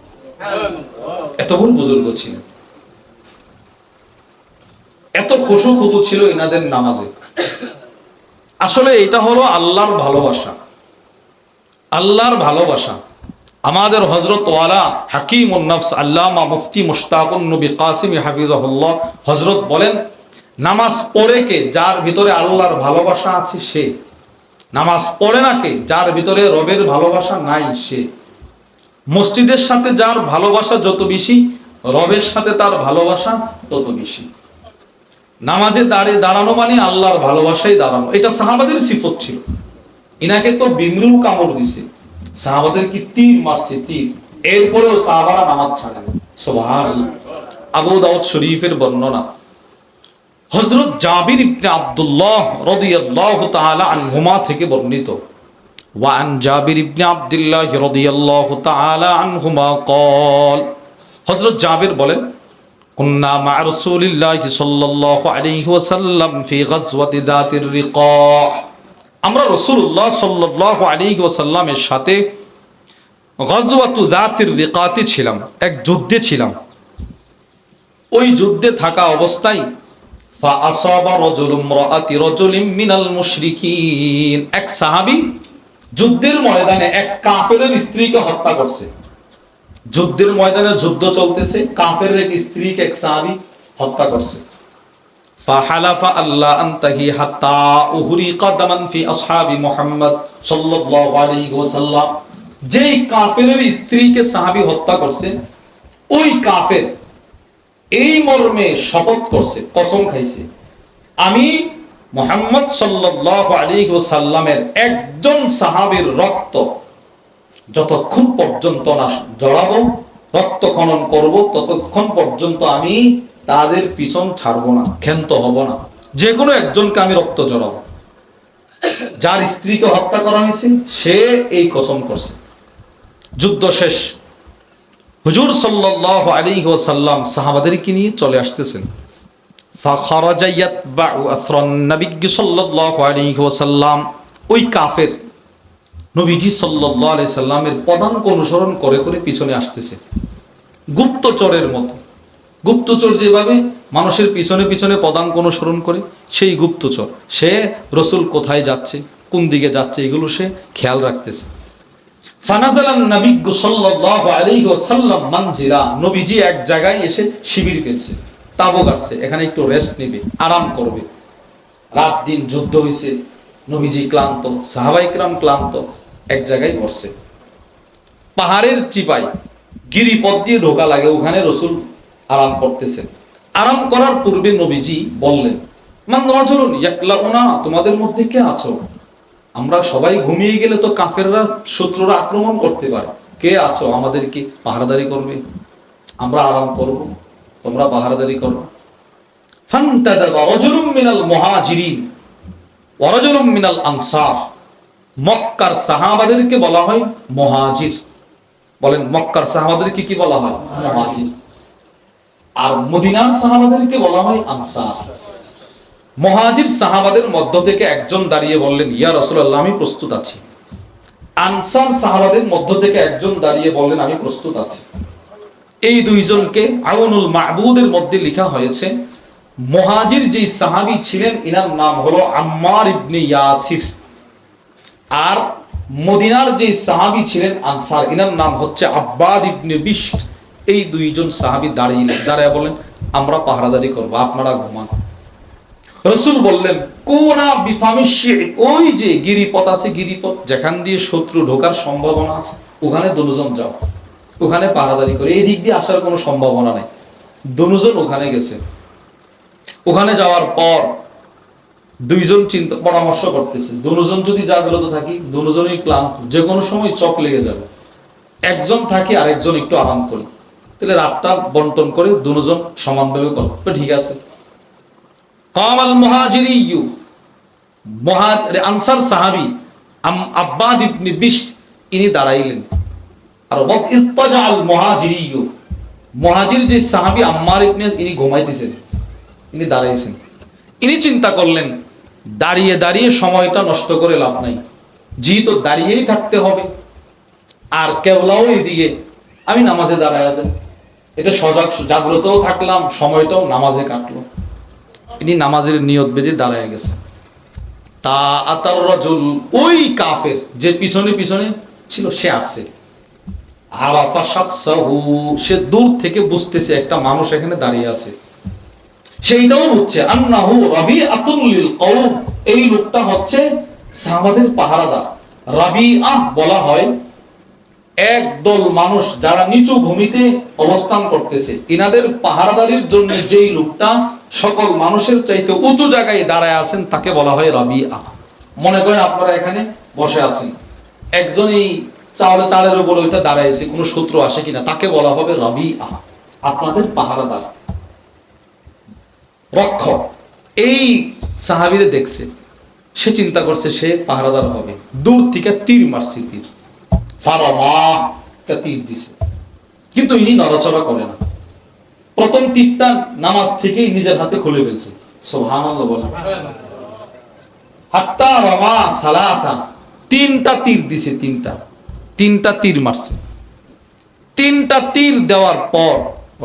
A: এত বড় বুজুর্গ ছিলেন, এত খুশু খুদু ছিল এনাদের নামাজে। আসলে এটা হলো আল্লাহর ভালোবাসা, আল্লাহর ভালোবাসা। আমাদের হযরত ওয়ালা হাকিমুন নফস আল্লামা মুফতি মুশতাকুন নবী কাসিম হাফিজাহুল্লাহ হযরত বলেন, নামাজ পড়ে কে যার ভিতরে আল্লাহর ভালোবাসা আছে সে, নামাজ পড়ে না কে যার ভিতরে রবের ভালোবাসা নাই সে। মসজিদের সাথে যার ভালোবাসা যত বেশি, রবের সাথে তার ভালোবাসা তত বেশি। নামাজে দাঁড়ানো মানে আল্লাহর ভালোবাসাই দাঁড়ানো। এটা সাহাবাদের সিফত ছিল। ইনাকে তো বিমরুল কামড় দিছে, সাহাবাদের কি তীর মারছে, তীর, এরপরেও সাহাবারা নামাজ ছাড়েন। সুবহানাল্লাহ। আবু দাউদ শরীফের বর্ণনা, হযরত জাবির ইবনে আব্দুল্লাহ রাদিয়াল্লাহু তাআলা আনহুমা থেকে বর্ণিত। ওয়া আন জাবির ইবনে আব্দুল্লাহ রাদিয়াল্লাহু তাআলা আনহুমা قال, হযরত জাবির বলেন, কুন্না মা রাসূলিল্লাহি সাল্লাল্লাহু আলাইহি ওয়াসাল্লাম ফি গাজওয়াতি যাতির রিকা, আমরা রাসূলুল্লাহ সাল্লাল্লাহু আলাইহি ওয়াসাল্লামের সাথে গাজওয়াতু যাতির রিকাতে ছিলাম, এক যুদ্ধে ছিলাম। ওই যুদ্ধে থাকা অবস্থায় ফা আসাবা রাজুলুম রাআতি রাজুলিম মিনাল মুশরিকিন, এক সাহাবী যুদ্ধের ময়দানে এক কাফেরের স্ত্রীকে হত্যা করছে। যুদ্ধের ময়দানে যুদ্ধ চলতেছে, কাফেরের এক স্ত্রীকে এক সাহাবী হত্যা করছে। ফাহালাফা আল্লাহ আনতাহি হাত্তা উহরিকা দামান ফি আসহাবি মুহাম্মদ সাল্লাল্লাহু আলাইহি ওয়াসাল্লাম, যেই কাফেরের স্ত্রীকে সাহাবী হত্যা করছে, ওই কাফের এই মর্মে শপথ করছে, কসম খাইছে, আমি মুহাম্মদ সাল্লাল্লাহু আলাইহি ওয়াসাল্লামের একজন সাহাবীর রক্ত যতক্ষণ পর্যন্ত না জড়াবো, রক্ত খনন করব, ততক্ষণ পর্যন্ত আমি তাদের পিছন ছাড়বো না, ক্ষান্ত হব না। যে কোনো একজনকে আমি রক্ত জড়াবো। যার স্ত্রীকে হত্যা করা হয়েছে সে এই কসম করছে। যুদ্ধ শেষ, হুজুর সাল্লাল্লাহু আলাইহি ওয়াসাল্লাম সাহাবাদেরকে নিয়ে চলে আসতেছেন। ফাখারাজা ইয়াতবাউ আসরান নবী সাল্লাল্লাহু আলাইহি ওয়াসাল্লাম, ওই কাফের নবীজি সাল্লাল্লাহু আলাইহি সাল্লামের পদাঙ্ক অনুসরণ করে করে পিছনে আসতেছে, গুপ্তচরের মতো। গুপ্তচর যেভাবে মানুষের পিছনে পিছনে পদাঙ্ক অনুসরণ করে, সেই গুপ্তচর সে রসুল কোথায় যাচ্ছে, কোন দিকে যাচ্ছে, এগুলো সে খেয়াল রাখতেছে। ফানাজালান নবী সাল্লাল্লাহু আলাইহি ওয়াসাল্লাম মানজিলা, নবীজি এক জায়গায় এসে শিবির ফেলছে, তাবু গাড়ছে, এখানে একটু রেস্ট নেবে, আরাম করবে। রাত দিন যুদ্ধ হয়েছে, নবীজি ক্লান্ত, সাহাবায়ে কেরাম ক্লান্ত, এক জায়গায় বসছে। পাহাড়ের চিপায় গিরিপথ দিয়ে ঢোকা লাগে, ওখানে রসুল আরাম করতেছেন। আরাম করার পূর্বে নবীজি বললেন, মান রাজুলুন ইয়াকলাউনা, তোমাদের মধ্যে কে আছো? আমরা সবাই ঘুমিয়ে গেলে তো কাফেররা, শত্রুরা আক্রমণ করতে পারে, কে আছো আমাদেরকে পাহারাদারি করবে? আমরা আরাম করব, তোমরা পাহারাদারি করো। ফান্তাদাবা রাজুলুম মিনাল মুহাজিরিন ওয়া রাজুলুম মিনাল আনসার। মক্কার সাহাবাদেরকে বলা হয় মুহাজির। বলেন, মক্কার সাহাবাদেরকে কি বলা হয়? মুহাজির। আর মদিনার সাহাবাদেরকে বলা হয় আনসার। মুহাজির সাহাবাদের মধ্য থেকে একজন দাঁড়িয়ে বললেন, ইয়া রাসূলুল্লাহ, আমি প্রস্তুত আছি। আনসার সাহাবাদের মধ্য থেকে একজন দাঁড়িয়ে বললেন, আমি প্রস্তুত আছি। এই দুইজনকে আউনুল মাহবুদের মধ্যে লেখা হয়েছে। মুহাজির যে সাহাবী ছিলেন, ইনার নাম হলো আম্মার ইবনে ইয়াসির। আর মদিনার যে সাহাবী ছিলেন আনসার, ইনার নাম হচ্ছে আব্বাদ ইবনে বিশর। এই দুইজন সাহাবী দাঁড়িয়ে বলেন, আমরা পাহারাদারি করব, আপনারা ঘুমান। রাসূল বললেন, কোনা বিফামিশি, ওই যে গিরিপথ আছে, গিরিপথ যেখান দিয়ে শত্রু ঢোকার সম্ভাবনা আছে, ওখানে দুজন যাও, ওখানে পাহারাদারি করে। এই দিক দিয়ে আসার কোনো সম্ভাবনা নাই। দুজন ওখানে গেছে। ওখানে যাওয়ার পর দুইজন পরামর্শ করতেছে, দুজন যদি জাগ্রত থাকি, দুজনই ক্লান্ত, যে কোনো সময় চক লেগে যাবে। একজন থাকি, আরেকজন একটু আরাম করি, তাহলে রাতটা বন্টন করে দুজন সমানভাবে করো। তো ঠিক আছে। কামাল মুহাজিরিয়্যু, আনসার সাহাবী আব্বাদ ইবনে বিশর, ইনি দাঁড়াইলেন। আর ওয়াক ইস্তাজাল মুহাজিরিয়্যু, মুহাজির যে সাহাবী আম্মার ইবনে, ইনি ঘুমাইতেছেন, ইনি দাঁড়াইছেন। ইনি চিন্তা করলেন, দাঁড়িয়ে দাঁড়িয়ে সময়টা নষ্ট করে লাভ নাই, যেহেতু দাঁড়িয়েই থাকতে হবে, আর কেবলাও এদিকে, আমি নামাজে দাঁড়ায় যাই, এটা সজাগ জাগ্রতও থাকলাম, সময়টাও নামাজে কাটলো। ইনি নামাজের নিয়ত বেঁধে দাঁড়ায় গেছে। তা আতার রাজুল, ওই কাফের যে পিছনে পিছনে ছিল, সে আসছে। আরাফা শাখসাহু, সে দূর থেকে বুঝতেছে একটা মানুষ এখানে দাঁড়িয়ে আছে। সেইটাও বুঝছে, আন্নাহু রাবিআতুন লিল কওম, এই লোকটা হচ্ছে সাহাবাদের পাহারাদার। রাবিআহ বলা হয় একদল মানুষ যারা নিচু ভূমিতে অবস্থান করতেছে, ইনাদের পাহারাদারির জন্য যেই লোকটা সকল মানুষের চাইতে উঁচু জায়গায় দাঁড়ায় আছেন, তাকে বলা হয় রাবিআহ। মনে করেন আপনারা এখানে বসে আছেন, একজন এই চালের উপর ওইটা দাঁড়াইছে, কোনো শত্রু আসে কিনা, তাকে বলা হবে রাবিআহ, আপনাদের পাহারাদার, রক্ষক। এই সাহাবীরে দেখছে, সে চিন্তা করছে সে পাহারাদার হবে। দূর থেকে তীর মারছে, তীর ফারামা, তীর দিছে, কিন্তু ইনি নড়াচড়া করে না। প্রথম তীরটা নামাজ থেকেই নিজের হাতে খুলে ফেলছে। সুবহানাল্লাহ বলেন। হাত্তা রামা সালাসা, তিনটা তীর দিছে, তিনটা তীর মারছে। তিনটা তীর দেওয়ার পর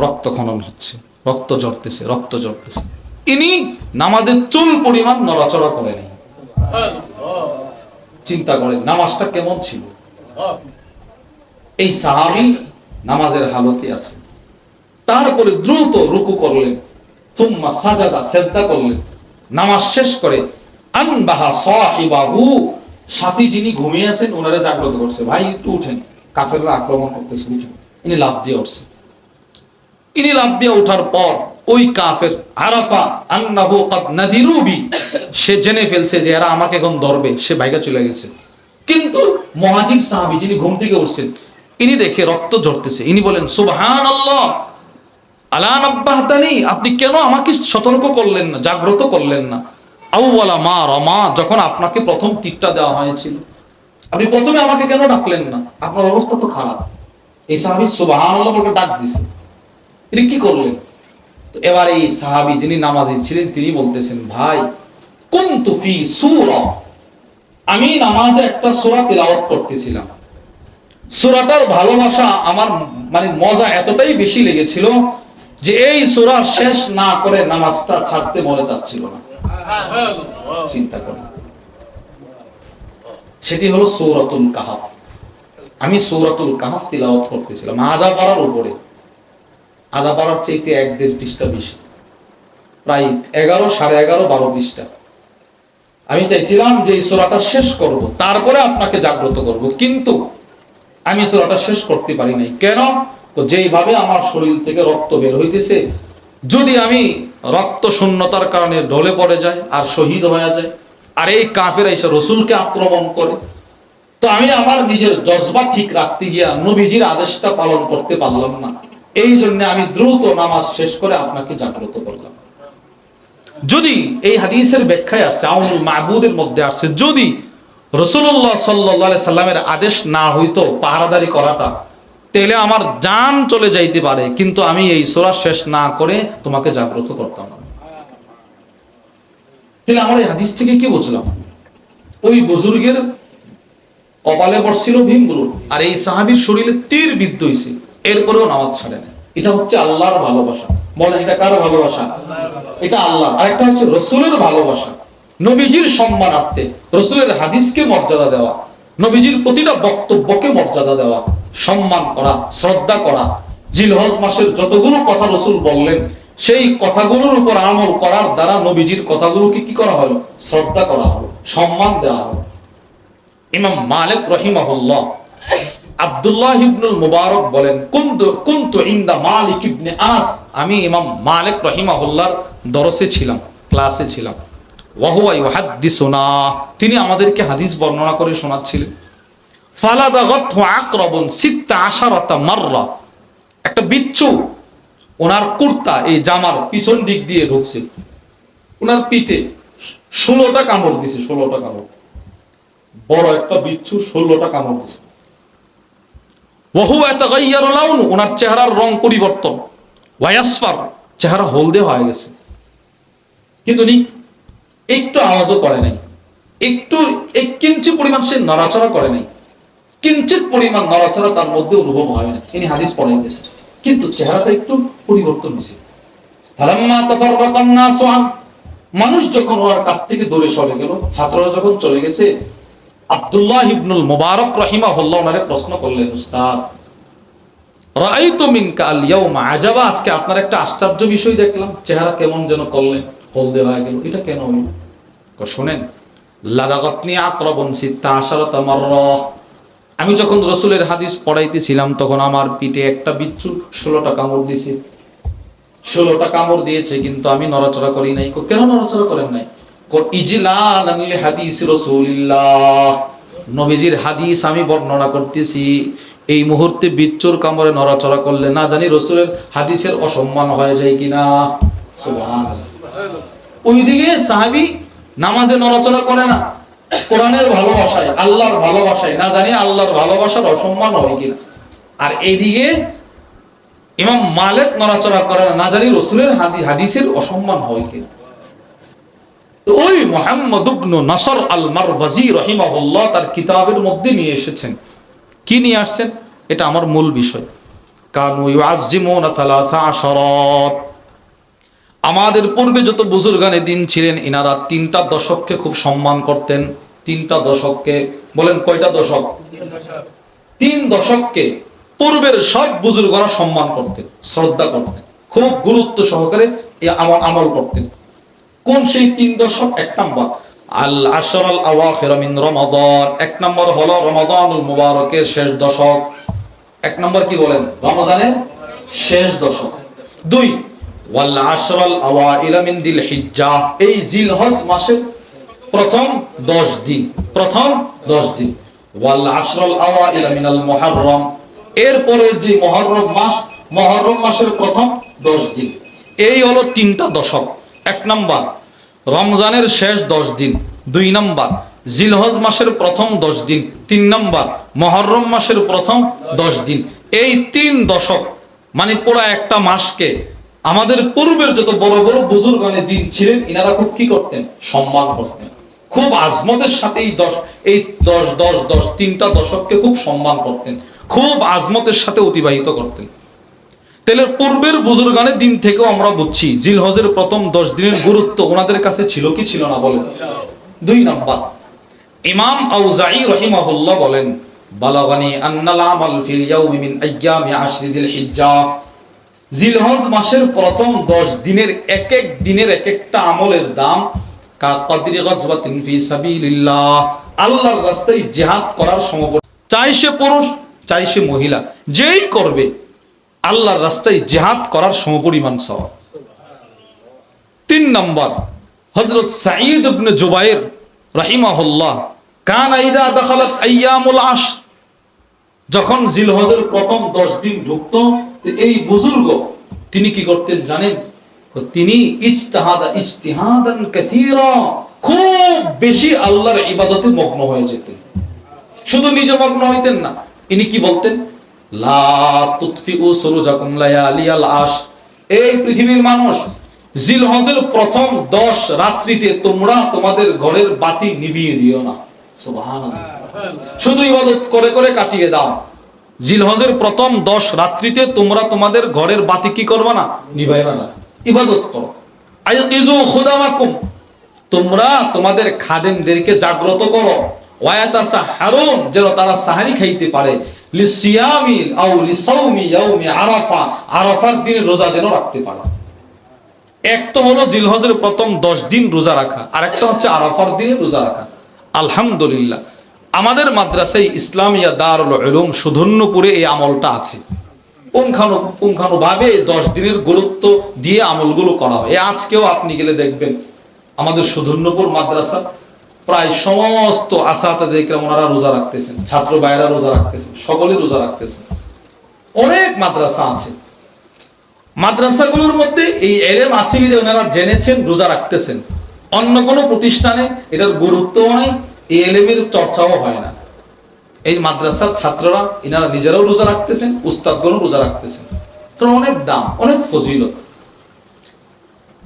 A: রক্তক্ষরণ হচ্ছে, রক্ত ঝরতেছে। ইনি নামাজের চুল পরিমাণ নড়াচড়া করে নাই। চিন্তা করেন নামাজটা কেমন ছিল। এই সাহাবী নামাজের হালতে আছে, তারপরে দ্রুত রুকু করলেন, সুম্মা সাজাদা, সেজদা করলেন। নামাজ শেষ করে আনবাহা সাহিবাহু, সাথী যিনি ঘুমিয়ে আছেন ওনারে জাগ্রত করছে, ভাই একটু উঠেন, কাফেররা আক্রমণ করতেছে, উঠেন। ইনি লাফ দিয়ে উঠছে। ইনি লাফ দিয়ে ওঠার পর ওই কাফের আরাফা আন্নাহু ক্বাদ নাযিরু বি, সে জেনে ফেলছে যে এরা আমাকে এখন ধরবে, সে ভাইগা চলে গেছে। কিন্তু মুহাজির সাহাবী যিনি ঘুম থেকে উঠছেন, ইনি দেখে রক্ত ঝরতেছে। ইনি বলেন, সুবহানাল্লাহ, আলা নাব্বাহতানি, আপনি কেন আমাকে সতর্ক করলেন না, জাগ্রত করলেন না। আউওয়ালা মা রামা, যখন আপনাকে প্রথম তীরটা দেওয়া হয়েছিল, আপনি প্রথমে আমাকে কেন ডাকলেন না, আপনার অবস্থা তো খারাপ। এই সাহাবী সুবহানাল্লাহ বলে ডাক দিছে। তিনি কি করলেন? তো এবার এই সাহাবী যিনি নামাজি ছিলেন, তিনি বলতেছেন, ভাই কুনতু ফি সূরা, আমি নামাজে একটা সূরা তিলাওয়াত করতেছিলাম। সূরাটার ভালোবাসা আমার, মানে মজা এতটাই বেশি লেগেছিল যে এই সূরা শেষ না করে নামাজটা ছাড়তে মনে যাচ্ছিল না। চিন্তা করুন, সেটি হলো সূরাতুল কাহফ। আমি সূরাতুল কাহফ তিলাওয়াত করতেছিলাম আধা পারার উপরে, আধা পারার চাইতে 1-1.5 পৃষ্ঠা বেশি, প্রায় 11, 11.5, 12 পৃষ্ঠা। আমি চাইছিলাম যে এই সূরাটা শেষ করব, তারপরে আপনাকে জাগ্রত করব, কিন্তু আমি সূরাটা শেষ করতে পারি নাই। কেন? তো যেইভাবে আমার শরীর থেকে রক্ত বের হইতেছে, যদি আমি রক্ত শূন্যতার কারণে ঢলে পড়ে যায় আর শহীদ হয়ে যায়, আর এই কাফের এসে রাসূলকে আক্রমণ করে, তো আমি আমার নিজের জজবা ঠিক রাখতে গিয়া নবীজির আদেশটা পালন করতে পারলাম না। এই জন্য আমি দ্রুত নামাজ শেষ করে আপনাকে জাগ্রত করলাম। যদি এই হাদিসের ব্যাখ্যায় আছে, আউনুল মাবুদের মধ্যে আছে, যদি রাসূলুল্লাহ সাল্লাল্লাহু আলাইহি সাল্লামের আদেশ না হইতো পাহারাদারি করাটা, তাহলে আমার জান চলে যাইতে পারে, কিন্তু আমি এই সূরা শেষ না করে তোমাকে জাগ্রত করতাম না। তাহলে আমরা এই হাদিস থেকে কি বুঝলাম? ওই বুজুর্গের কপালে পড়ছিল ভীমগুলো, আর এই সাহাবীর শরীরে তীর বিদ্ধ হইছে, এরপরেও নামাজ ছাড়ে না। এটা হচ্ছে আল্লাহর ভালোবাসা। বলেন এটা কার ভালোবাসা? এটা আল্লাহ। আর একটা হচ্ছে রাসূলের ভালোবাসা, নবীজির সম্মানার্থে রাসূলের হাদিসকে মর্যাদা দেওয়া, নবীজির প্রতিটা বক্তব্যকে মর্যাদা দেওয়া, সম্মান করা, শ্রদ্ধা করা। জিলহজ মাসের যতগুলো কথা রাসূল বললেন, সেই কথাগুলোর উপর আমল করার দ্বারা নবীজির কথাগুলোকে কি করা হলো? শ্রদ্ধা করা হলো, সম্মান দেওয়া হলো। ইমাম মালিক রাহিমাহুল্লাহ, আব্দুল্লাহ ইবনুল মুবারক বলেন, কুনতু ইনদা মালিক ইবনে আনাস, আমি ইমাম মালিক রাহিমাহুল্লাহর দরসে ছিলাম, ক্লাসে ছিলাম। ওয়া হুয়া ইউহাদ্দিসুনা, তিনি আমাদেরকে হাদিস বর্ণনা করে শোনাচ্ছিলেন। ফালাদাগাতহু আকরাবুন 16 মাররা, একটা বিচ্ছু ওনার কুর্তা, এই জামার পিছন দিক দিয়ে ঢুকছে, ওনার পিঠে 16টা কামড় দিয়েছে। 16টা কামড়, বড় একটা বিচ্ছু 16টা কামড় দিয়েছে। ওয়া হুয়া ইয়াতাগায়্যারু লাউনু, ওনার চেহারার রং পরিবর্তন। ওয়া ইয়াসফার, চেহারা হলদে হয়ে গেছে, কিন্তু একটু আওয়াজও করে নাই, একটু এক কিঞ্চিত পরিমাণ সে নড়াচড়া করে নাই, কিঞ্চিত পরিমাণ নড়াচড়া তার মধ্যে অনুভব হয় না। তিনি হাদিস পড়ে গেছেন, কিন্তু চেহারাটা একটু পরিবর্তন হয়েছে। ফালাম্মা তাফাররাকান নাসু আন, মানুষ যখন ওর কাছ থেকে দূরে সরে গেল, ছাত্ররা যখন চলে গেছে, আব্দুল্লাহ ইবনুল মুবারক রাহিমাহুল্লাহ ওনারে প্রশ্ন করলেন, উস্তাদ রাআইতু মিনকা আল ইয়াউমা আজাবা, আজকে আপনার একটা আশ্চর্য বিষয় দেখলাম, চেহারা কেমন যেন করলেন, হলদে হয়ে গেল, এটা কেন হইল? শুনেন, লাদাগাতনি আকরাবুন 16 মাররা, আমি যখন রাসূলের হাদিস পড়াইতেছিলাম তখন আমার পিঠে একটা বিচ্ছু 16টা কামড় দিয়েছে। 16টা কামড় দিয়েছে, কিন্তু আমি নড়াচড়া করি নাই। কেন নড়াচড়া করেন নাই? ইজলালান লিহাদিস রাসূলিল্লাহ, নবীজির হাদিস আমি বর্ণনা করতেছি, এই মুহূর্তে বিচ্ছুর কামড়ে নড়াচড়া করলে না জানি রাসূলের হাদিসের অসম্মান হয়ে যায় কিনা। সুবহানাল্লাহ। ওইদিকে সাহাবী নামাজে নড়াচড়া করে না, কোরআনের ভালোবাসায়, আল্লাহর ভালোবাসায়, না জানি আল্লাহর ভালোবাসার অসম্মান হয় কিনা। আর এইদিকে ইমাম মালিক নড়াচড়া করে না, না জানি রাসূলের হাদিসের অসম্মান হয় কিনা। তো ওই মুহাম্মদ ইবনে নাসর আল মারওয়াজি রাহিমাহুল্লাহ তার কিতাবের মধ্যে নিয়ে এসেছেন। কি নিয়ে আসছেন? এটা আমার মূল বিষয়। কানু ইউআজ্জিমুনা 13 আমাদের পূর্বে যত বুজুর্গানে দিন ছিলেন, ইনারা 3টা দশককে খুব সম্মান করতেন। 3টা দশককে, বলেন কয়টা দশক? 3 দশককে পূর্বের সব বুজুর্গরা সম্মান করতেন, শ্রদ্ধা করতেন, খুব গুরুত্ব সহকারে আমল করতেন। কোন সেই 3 দশক? 1 নম্বর আল আশরাল আওয়াখির মিন রমাদান, 1 নম্বর হলো রমাদানুল মুবারকের শেষ দশক। 1 নম্বর কি বলেন? রমজানের শেষ দশক। 2 ওয়াল আশরাল আওয়াইল মিন যিলহিজ্জা, এই জিলহজ মাসের প্রথম 10 দিন, প্রথম 10 দিন। ওয়াল আশরাল আওয়াইল মিনাল মুহররম, এরপরে যে মুহররম মাস, মুহররম মাসের প্রথম 10 দিন। এই হলো 3টা দশক। 1 নম্বর রমজানের শেষ 10 দিন, 2 নম্বর জিলহজ মাসের প্রথম 10 দিন, 3 নম্বর মুহররম মাসের প্রথম 10 দিন। এই 3 দশক মানে পুরো একটা মাসকে আমাদের পূর্বের যত বড় বড় বুজুর্গানে দিন ছিলেন, ইনারা খুব কি করতেন? সম্মান করতেন, খুব আজমতের সাথে এই 10 3টা দশককে খুব সম্মান করতেন, খুব আজমতের সাথে অতিবাহিত করতেন। তাহলে পূর্বের বুজুর্গানের দিন থেকেও আমরা বুঝছি জিলহজের প্রথম 10 দিনের গুরুত্ব ওনাদের কাছে ছিল কি ছিল না, বলেন? 2 নম্বর ইমাম আউজাঈ রাহিমাহুল্লাহ বলেন, বালাগানি আন্নাল আমাল ফিল ইয়াউমি মিন আইয়ামি আশরি যিলহিজ্জা, জিলহজ মাসের প্রথম 10 দিনের এক এক দিনের এক একটা আমলের দাম কা কদরি গাজওয়াতিন ফি সাবিলিল্লাহ, আল্লাহর রাস্তায় জিহাদ করার সমপরিমাণ। চাই সে পুরুষ চাই সে মহিলা, যেই করবে আল্লাহর রাস্তায় জিহাদ করার সমপরিমাণ সওয়াব। 3 নম্বর হযরত সাঈদ ইবনে জুবাইর রাহিমাহুল্লাহ, কানা ইযা দাখালাত আইয়ামুল আশর, যখন জিলহজের প্রথম 10 দিন ঢুকতো, এই বুজুর্গ তিনি কি করতেন জানেন? তো তিনি ইজতিহাদান কাসীরা, খুব বেশি আল্লাহর ইবাদতে মগ্ন হয়ে যেতেন। শুধু নিজে মগ্ন হইতেন না, ইনি কি বলতেন? লা তুতফিউ সুরুজাকুম লায়ালিয়াল আশ, এই পৃথিবীর মানুষ, জিলহজের প্রথম 10 রাত্রিতে তোমরা তোমাদের ঘরের বাতি নিভিয়ে দিও না। সুবহানাল্লাহ। শুধু ইবাদত করে করে কাটিয়ে দাও। জিলহজের প্রথম 10 রাত্রিতে তোমরা তোমাদের ঘরের বাতি কি করবে না? নিভাইবা না, ইবাদত করো। আইকিজু খুদামাকুম, তোমরা তোমাদের খাদেমদেরকে জাগ্রত করো। ওয়ায়াতাসাহারুন, যেন তারা সাহারি খাইতে পারে। লিসিয়ামিল আও লিসাওমি ইয়াউমি আরাফা, আরাফার দিনে রোজা যেন রাখতে পারে। এক তো হলো জিলহজের প্রথম 10 দিন রোজা রাখা, আর একটা হচ্ছে আরাফার দিনে রোজা রাখা। আলহামদুলিল্লাহ, আমাদের মাদ্রাসায় ইসলামিয়া দারুল উলুম সুধন্যপুরে এই আমলটা আছে। পুঙ্খানুভাবে 10 দিনের গুরুত্ব দিয়ে আমলগুলো করা হয়। আজকেও আপনি গেলে দেখবেন আমাদের সুধন্যপুর মাদ্রাসা প্রায় সমস্ত আসাতাযে ওনারা রোজা রাখতেছেন, ছাত্র ভাইরা রোজা রাখতেছেন, সকলেই রোজা রাখতেছেন। অনেক মাদ্রাসা আছে, মাদ্রাসাগুলোর মধ্যে এই এলেম আছে বিধে ওনারা জেনেছেন, রোজা রাখতেছেন। অন্য কোনো প্রতিষ্ঠানে এটার গুরুত্বও নাই, এই এলেমের চর্চাও হয় না। এই মাদ্রাসার ছাত্ররা এনারা নিজেরাও রোজা রাখতেছেন, উস্তাদগণও রোজা রাখতেছেন। তো অনেক দাম, অনেক ফজিলত।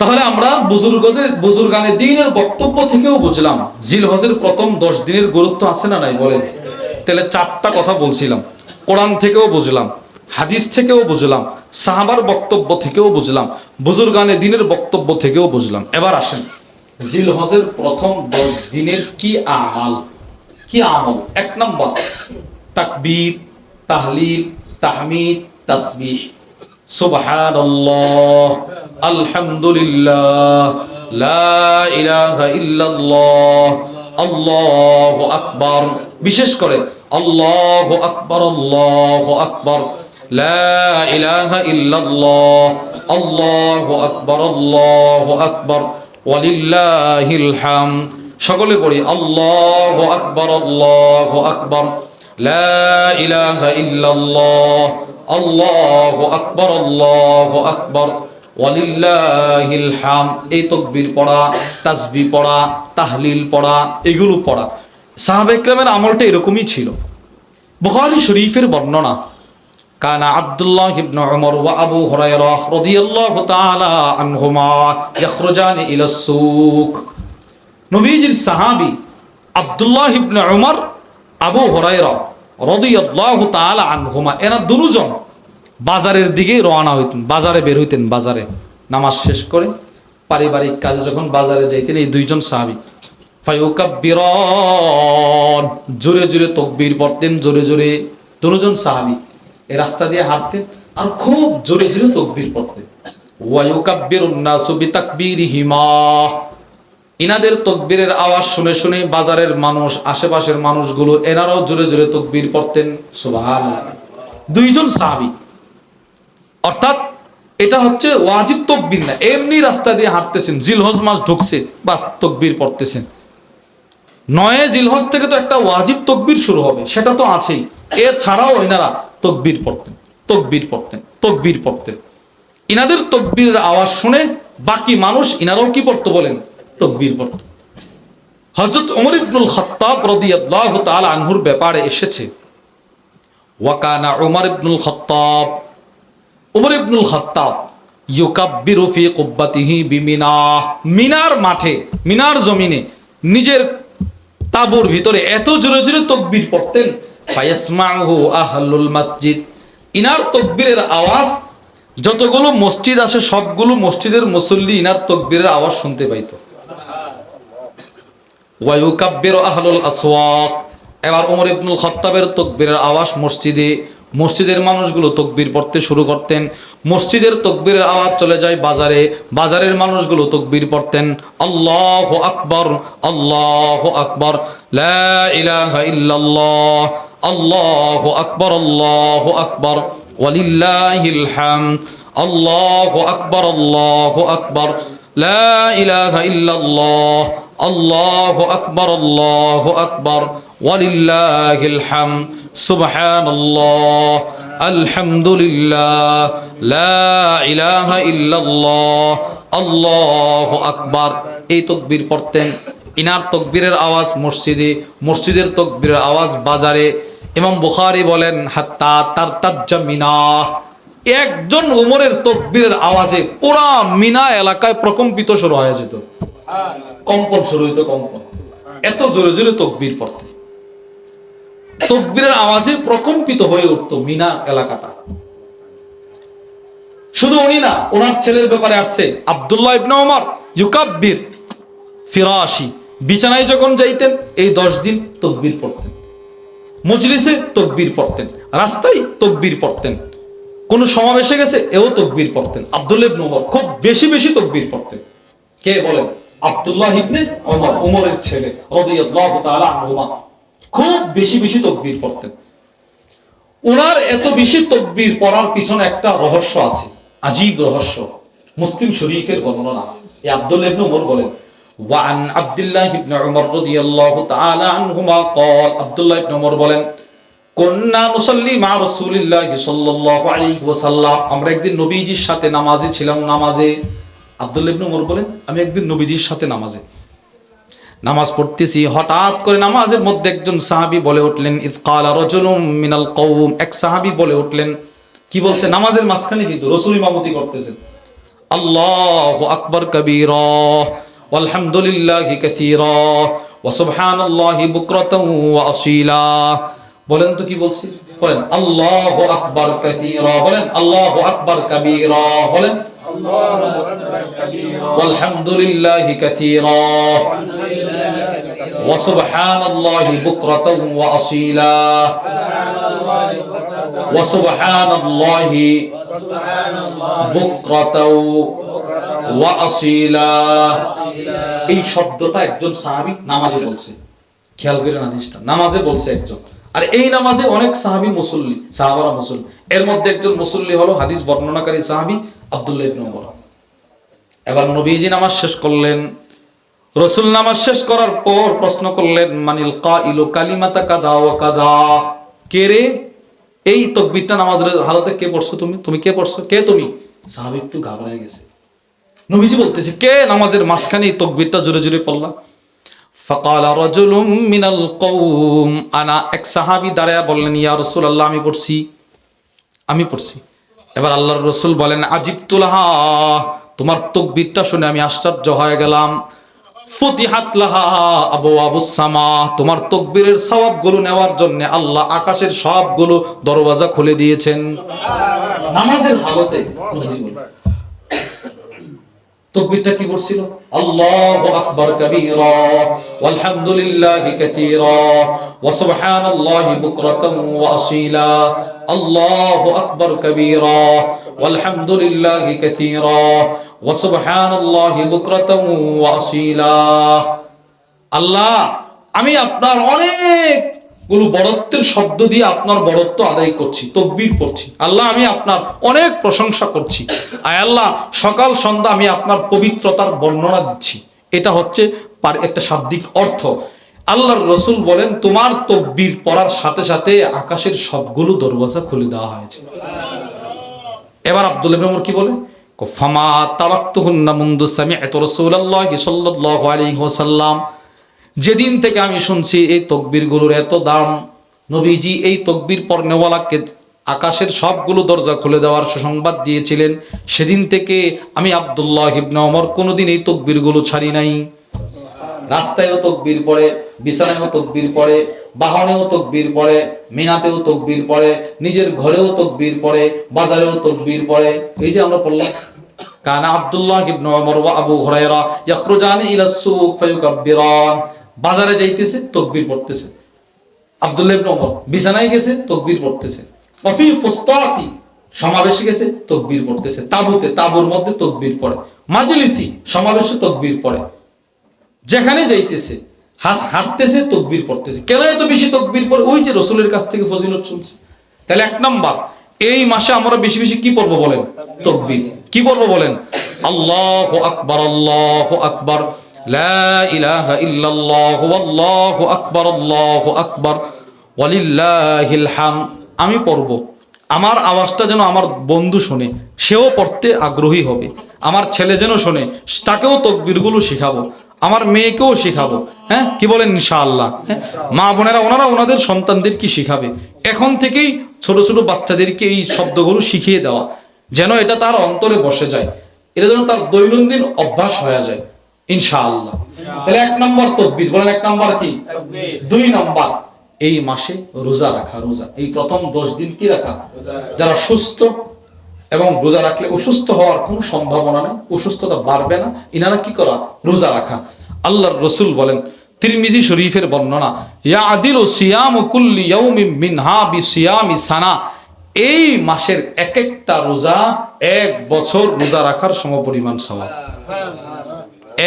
A: তাহলে আমরা বুজুর্গানে দ্বীনের বক্তব্য থেকেও বুঝলাম জিলহজের প্রথম 10 দিনের গুরুত্ব আছে না নাই বলেন? তাহলে 4টা কথা বলছিলাম, কোরআন থেকেও বুঝলাম, হাদিস থেকেও বুঝলাম, সাহাবার বক্তব্য থেকেও বুঝলাম, বুজুর্গানে দ্বীনের বক্তব্য থেকেও বুঝলাম। এবার আসেন জিলহজের প্রথম 10 দিনের কি আমাল, কি আমল। 1 নম্বর তাকবীর, তাহলিল, তাহমিদ, তাসবিহ। সুবহানাল্লাহ, আলহামদুলিল্লাহ, লা ইলাহা ইল্লাল্লাহ, আল্লাহু আকবার। বিশেষ করে আল্লাহু আকবার, আল্লাহু আকবার, লা ইলাহা ইল্লাল্লাহ, আল্লাহু আকবার, আল্লাহু আকবার, ওয়ালিল্লাহিল হামদ। সকলে পড়ি আল্লাহু আকবার, আল্লাহু আকবার, লা ইলাহা ইল্লাল্লাহ, আল্লাহু আকবার, আল্লাহু আকবার, ওয়ালিল্লাহিল হামদ। এই তাকবীর পড়া, তাসবিহ পড়া, তাহলিল পড়া, এগুলো পড়া। সাহাবায়ে কেরামের আমলটা এরকমই ছিল। বুখারী শরীফের বর্ণনা, কানা আব্দুল্লাহ ইবনে উমর ওয়া আবু হুরায়রা রাদিয়াল্লাহু তাআলা আনহুমা ইয়াখরুজানি ইলা সুক। নবীজির সাহাবী আব্দুল্লাহ ইবনে উমর, আবু হুরায়রা রাদিয়াল্লাহু তাআলা আনহুমা, এরা দুজন বাজারের দিকে রওনা হইতেন, বাজারে বের হইতেন। বাজারে নামাজ শেষ করে পারিবারিক কাজে যখন বাজারে যাইতেন এই দুইজন সাহাবী, ফায়ুকাব্বিরান, জোরে জোরে তাকবীর পড়তেন, জোরে জোরে। দুজন সাহাবী এই রাস্তা দিয়ে হাঁটতেন আর খুব জোরে জোরে তাকবীর পড়তেন। ওয়ায়ুকাব্বিরুন নাসু বিতাকবীরিহিমা, ইনাদের তাকবীরের আওয়াজ শুনে শুনে বাজারের মানুষ, আশেপাশের মানুষগুলো এনারাও জোরে জোরে তাকবীর পড়তেন। সুবহানাল্লাহ। দুইজন সাহাবী, অর্থাৎ এটা হচ্ছে ওয়াজিব তাকবীর না, এমনি রাস্তা দিয়ে হাঁটতেছেন, জিলহজ মাস ঢুকছে, বাস তাকবীর পড়তেছেন। 9 জিলহজ থেকে তো একটা ওয়াজিব তাকবীর শুরু হবে, সেটা তো আছেই। এছাড়াও এনারা তাকবীর পড়তেন, তাকবীর পড়তেন, তাকবীর পড়তেন। ইনাদের তাকবীরের আওয়াজ শুনে বাকি মানুষ ইনারাও কি পড়তো বলেন? তাকবীর পড়তো। হযরত ওমর ইবনুল খাত্তাব রাদিয়াল্লাহু তাআলা আনহুর ব্যাপারে এসেছে, ওয়া কানা ওমর ইবনুল খাত্তাব, ওমর ইবনুল খাত্তাব ইউকাব্বিরু ফি কুব্বাতিহি বিমিনা, মিনার মাঠে, মিনার জমিনে নিজের তাঁবুর ভিতরে এত জোরে জোরে তাকবীর পড়তেন, ফায়াসমাউহু আহলুল মসজিদ, ইনার তাকবীরের আওয়াজ যতগুলো মসজিদ আছে সবগুলো মসজিদের মুসল্লি ইনার তাকবীরের আওয়াজ শুনতে পাইত। ওয়া ইউকাব্বিরু আহলুল আসওয়াক, এবার ওমর ইবনুল খাত্তাবের তাকবীরের আওয়াজ মসজিদের মানুষগুলো তাকবীর পড়তে শুরু করতেন। মসজিদের তাকবীরের আওয়াজ চলে যায় বাজারে, বাজারের মানুষগুলো তাকবীর পড়তেন। আল্লাহু আকবার, আল্লাহু আকবার, লা ইলাহা ইল্লাল্লাহ, আল্লাহু আকবার, আল্লাহু আকবার, ওয়ালিল্লাহিল হামদ, আল্লাহু আকবার, আল্লাহু আকবার, লা ইলাহা ইল্লাল্লাহ, আল্লাহু আকবার, আল্লাহু আকবার, ওয়ালিল্লাহিল হামদ, সুবহানাল্লাহ, আলহামদুলিল্লাহ, লা ইলাহা ইল্লাল্লাহ, আল্লাহু আকবার, এই তাকবীর পড়তেন। ইনার তাকবীরের আওয়াজ মসজিদে, মসজিদের তাকবীরের আওয়াজ বাজারে। ইমাম বুখারী বলেন হাত্তা তারতাজ্জা মিনা, একজন ওমরের তাকবীরের আওয়াজে পুরা মিনা এলাকায় প্রকম্পিত শুরু হয়ে যেত, কম্পন শুরু হইতো, কম্পন। এত জোরে জোরে তাকবীর পড়তেন, তাকবীরের আওয়াজে প্রকম্পিত হয়ে উঠতো মিনা এলাকাটা। শুধু উনি না, ওনার ছেলের ব্যাপারে আসছে আব্দুল্লাহ ইবনে ওমর ইউকাব্বির ফিরাশি, বিছানায় যখন যাইতেন এই 10 দিন তাকবীর পড়তেন, মজলিসে তাকবীর পড়তেন, রাস্তায় তাকবীর পড়তেন, কোন সমাবেশে গেছে এও তাকবীর পড়তেন। আব্দুল্লাহ ইবনে ওমর খুব বেশি বেশি তাকবীর পড়তেন। কে বলেন? আব্দুল্লাহ ইবনে ওমর, ওমরের ছেলে রাদিয়াল্লাহু তাআলা আনহুমা, খুব বেশি বেশি তাকবীর পড়তেন। ওনার এত বেশি তাকবীর পড়ার পিছনে একটা রহস্য আছে, আজীব রহস্য। মুসলিম শরীফের বর্ণনা, এই আব্দুল্লাহ ইবনে ওমর বলেন ওয়ান আব্দুল্লাহ ইবনে ওমর রাদিয়াল্লাহু তাআলা আনহুমা قال, আব্দুল্লাহ ইবনে ওমর বলেন কুননা নুসাল্লি মা রাসূলিল্লাহ সাল্লাল্লাহু আলাইহি ওয়াসাল্লাম, আমরা একদিন নবীজির সাথে নামাজে ছিলাম, নামাজে। আব্দুল্লাহ ইবনে ওমর বলেন আমি একদিন নবীজির সাথে নামাজ পড়তেছি, হঠাৎ করে নামাজের মধ্যে একজন সাহাবী বলে উঠলেন ইয ক্বালা রাজুলুম মিনাল কওম, এক সাহাবী বলে উঠলেন, কি বলছে? নামাজের মাঝখানে কিন্তু রাসূল ইমামতি করতেছেন, আল্লাহু আকবার কাবীরা ওয়ালহামদুলিল্লাহি কাসীরা ওয়া সুবহানাল্লাহি বুকরাতান ওয়া আসীলা। বলেন তো কি বলছি? বলেন আল্লাহু আকবার কাসীরা, বলেন আল্লাহু আকবার কাবীরা, বলেন ওয়ালহামদুলিল্লাহি কাসীরা ওয়া সুবহানাল্লাহি বুকরাতান ওয়া আসীলা ওয়া সুবহানাল্লাহি বুকরাতান ওয়া আসীলা। এই শব্দটা একজন সাহাবী নামাজে বলছে, খেয়াল করে হাদিসটা, নামাজে বলছে একজন। আর এই নামাজে অনেক সাহাবী মুসল্লি, সাহাবারা মুসল্লি, এর মধ্যে একজন মুসল্লি হলো হাদিস বর্ণনাকারী সাহাবী আব্দুল্লাহ ইবনে ওমর। এবার নবীজি নামাজ শেষ করলেন, রাসূল নামাজ শেষ করার পর প্রশ্ন করলেন মানিল কাইলু কালিমাতা কাদা ওয়া কাদা, কে রে এই তাকবীরটা নামাজের হালতে কে পড়ছো? তুমি কে পড়ছো? কে তুমি? সাহাবী একটু ঘাবড়ে গেছে। নবীজি বলতেছে কে নামাজের মাঝখানে এই তাকবীরটা জোরে জোরে পড়লা? ফাকালা রাজুলুম মিনাল কওম আনা, এক সাহাবী দাঁড়ায়া বললেন ইয়া রাসূলুল্লাহ আমি পড়ছি। এবার আল্লাহর রাসূল বলেন আজিবতু লাহা, তোমার তাকবীরটা শুনে আমি আশ্চর্য হয়ে গেলাম। ফুতিহাত লাহা আবওয়াবুস সামা, তোমার তাকবীরের সওয়াবগুলো নেওয়ার জন্য আল্লাহ আকাশের সবগুলো দরওয়াজা খুলে দিয়েছেন। নামাজের হালতে তাকবীরটা কি পড়ছিল? আল্লাহু আকবার কাবীরা ওয়ালহামদুলিল্লাহি কাসীরা ওয়া সুবহানাল্লাহি বুকরাতান ওয়া আসীলা, আল্লাহু আকবার কাবীরা ওয়ালহামদুলিল্লাহি কাসীরা ওয়া সুবহানাল্লাহি বুকরাতান ওয়া আসীলা। আল্লাহ, আমি আপনার অনেকগুলো বড়ত্বের শব্দ দিয়ে আপনার বড়ত্ব আদায় করছি, তাকবীর পড়ছি। আল্লাহ, আমি আপনার অনেক প্রশংসা করছি। আয় আল্লাহ, সকাল সন্ধ্যা আমি আপনার পবিত্রতার বর্ণনা দিচ্ছি। এটা হচ্ছে একটা শাব্দিক অর্থ। আল্লাহর রাসূল বলেন তোমার তাকবীর পড়ার সাথে সাথে আকাশের সবগুলো দরওয়াজা খুলে দেওয়া হয়েছে। এবার আব্দুল্লাহ ইবনে ওমর কি বলে? ফামা তারাকতুহুন্না মুনদু সামি'তু রাসূলুল্লাহি সাল্লাল্লাহু আলাইহি ওয়াসাল্লাম, যেদিন থেকে আমি শুনছি এই তাকবীরগুলোর এত দাম, নবীজি এই তাকবীর পড়নেওয়ালাকে আকাশের সবগুলো দরজা খুলে দেওয়ার সুসংবাদ দিয়েছিলেন, সেদিন থেকে আমি আব্দুল্লাহ ইবনে ওমর কোনোদিন এই তাকবীরগুলো ছাড়ি নাই। রাস্তায়ও তাকবীর পড়ে, বিছানায়ও তাকবীর পড়ে, বাহনেও তাকবীর পড়ে, মিনাতেও তাকবীর পড়ে, নিজের ঘরেও তাকবীর পড়ে, বাজারেও তাকবীর পড়ে। এই যে আমরা পড়লাম কানা আব্দুল্লাহ ইবনে ওমর ওয়া আবু হুরায়রা ইয়াখরুজানি ইলা সুক ফায়ুকাব্বিরান, বাজারে যাইতেছে তাকবীর পড়তেছে। আব্দুল্লাহ ইবনে ওমর বিছানায় গেছে তাকবীর পড়তেছে, ওয়াফি ফুসতাতি সমাবেশে গেছে তাকবীর পড়তেছে, তাবুর মধ্যে তাকবীর পড়ে, মাজলিসি সমাবেশে তাকবীর পড়ে, যেখানে যাইতেছে হাঁটতেছে তাকবীর পড়তেছে। কেন এত বেশি তাকবীর পড়ে? ওই যে রাসূলের কাছ থেকে ফজিলত শুনছে। তাহলে এক নাম্বার, এই মাসে আমরা বেশি বেশি কি পড়বো বলেন? তাকবীর। কি পড়বো বলেন? আল্লাহু আকবার, আল্লাহু আকবার, লা ইলাহা ইল্লাল্লাহু আল্লাহু আকবার ওয়ালিল্লাহিল হামদ। আমি পড়ব, আমার আওয়াজটা যেন আমার বন্ধু শুনে, সেও পড়তে আগ্রহী হবে। আমার ছেলে যেন শোনে, তাকেও তাকবীরগুলো শিখাবো, আমার মেয়েকেও শিখাবো। হ্যাঁ, কি বলেন ইনশাআল্লাহ? হ্যাঁ, মা বোনেরা ওনারা ওনাদের সন্তানদেরকে শিখাবে, এখন থেকেই ছোট ছোট বাচ্চাদেরকে এই শব্দগুলো শিখিয়ে দেওয়া, যেন এটা তার অন্তরে বসে যায়, এটা যেন তার দৈনন্দিন অভ্যাস হয়ে যায় ইনশাআল্লাহ। তাহলে 1 নম্বর তাকবীর, বলেন 1 নম্বর কি? 2 নম্বর এই মাসে রোজা রাখা। রোজা এই প্রথম 10 দিন কি রাখা? যারা সুস্থ, এবং রোজা রাখলে অসুস্থ হওয়ার কোনো সম্ভাবনা নেই, অসুস্থতা বাড়বে না, ইনারা কি করা? রোজা রাখা। আল্লাহর রাসূল বলেন, তিরমিজি শরীফের বর্ণনা, ইয়াদিলু সিয়ামু কুল্লি ইয়াউমিন মিনহা বিসিয়ামি সানা, এই মাসের এক একটা রোজা 1 বছর রোজা রাখার সমপরিমাণ সওয়াব।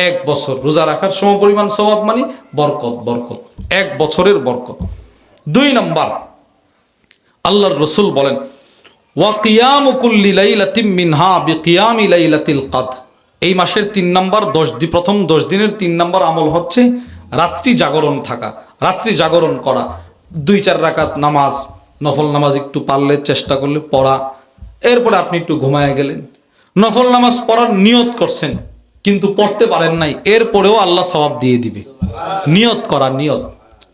A: 1 বছর রোজা রাখার সমপরিমাণ সওয়াব মানে বরকত, বরকত, 1 বছরের বরকত। 2 নম্বর আল্লাহর রাসূল বলেন, ওয়া কিয়ামু কুল্লি লাইলাতিন মিনহা বিকিয়ামি লাইলাতিল কদর, এই মাসের 3 নম্বর 10 দিন, প্রথম 10 দিনের 3 নম্বর আমল হচ্ছে রাত্রি জাগরণ থাকা, রাত্রি জাগরণ করা। 2-4 রাকাত নামাজ, নফল নামাজ একটু পারলে চেষ্টা করলে পড়া, এরপরে আপনি একটু ঘুমায় গেলেন, নফল নামাজ পড়ার নিয়ত করছেন কিন্তু পড়তে পারেন নাই, এরপরেও আল্লাহ সওয়াব দিয়ে দিবে। নিয়ত করা, নিয়ত।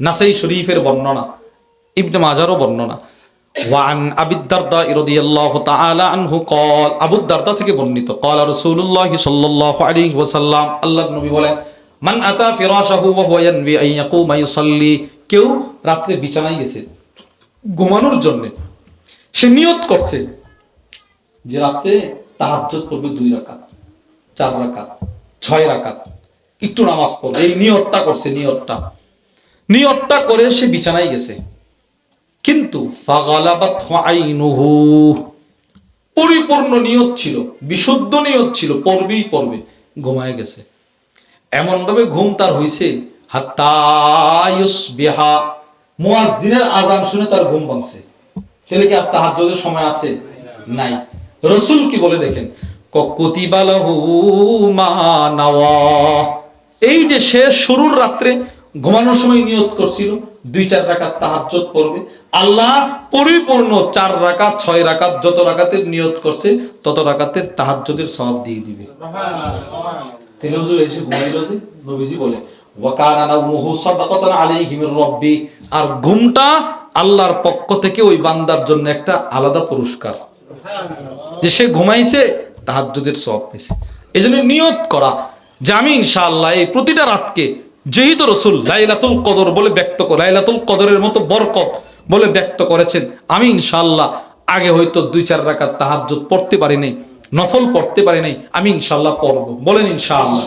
A: নাসাই শরীফের বর্ণনা, ইবনে মাজারও বর্ণনা। ওয়ান আবি দারদা রাদিয়াল্লাহু তাআলা আনহু قال, আবু দারদা থেকে বর্ণিত, قال রাসূলুল্লাহ সাল্লাল্লাহু আলাইহি ওয়াসাল্লাম, আল্লাহর নবী বলেন, মান আতা ফিরাশাহু ওয়া হুয়া ইয়ানবি আন ইয়াকুমা ইউসাল্লি, কেউ রাতে বিছানায় গেছে ঘুমানোর জন্য, সে নিয়ত করছে যে রাতে তাহাজ্জুদ পড়বে 2 রাকাত, 4 রাকাত, 6 রাকাত, একটু নামাজ পড়বে, এই নিয়তটা করছে, নিয়তটা করে সে বিছানায় গেছে, কিন্তু ফাগালাবাত আইনুহু, পরিপূর্ণ নিয়ত ছিল, বিশুদ্ধ নিয়ত ছিল, পড়বেই পড়বে, ঘুমায় গেছে। এমন ভাবে ঘুম তার হইছে, হাত্তা ইউসবিহা, মুয়াজ্জিনের আযান শুনে তার ঘুম ভাঙছে। তাহলে কি আর তাহাজ্জুদের সময় আছে? নাই। রাসূল কি বলে দেখেন, কুতিবা লাহু মা নাওয়া, এই যে সে শুরুর রাত্রে ঘুমানোর সময় নিয়ত করছিল 2-4 রাকাত তাহাজ্জুদ পড়বে, আল্লাহ পরিপূর্ণ 4 রাকাত, 6 রাকাত, যত রাকাতের নিয়ত করছে তত রাকাতের তাহাজ্জুদের সওয়াব দিয়ে দিবে। সুবহানাল্লাহ। তাহলে হুজুর এসে ঘুমাইলো যে, নবীজি বলে, ওয়া কানা নাওমুহু সাদাকাতান আলাইহি মির রাব্বি, আর ঘুমটা আল্লাহর পক্ষ থেকে ওই বান্দার জন্য একটা আলাদা পুরস্কার। সুবহানাল্লাহ। যে সে ঘুমাইছে তাহাজ্জুদের সওয়াব পেয়েছে। এজন্য নিয়ত করা যে আমি ইনশাআল্লাহ এই প্রতিটা রাতকে, যেহেতু রাসূল লাইলাতুল কদর বলে ব্যক্ত করে, লাইলাতুল কদরের মতো বরকত বলে ব্যক্ত করেছেন, আমি ইনশাআল্লাহ আগে হয়তো 2-4 রাকাত তাহাজ্জুদ পড়তে পারি নাই, নফল পড়তে পারি নাই, আমি ইনশাআল্লাহ পড়ব। বলেন ইনশাআল্লাহ।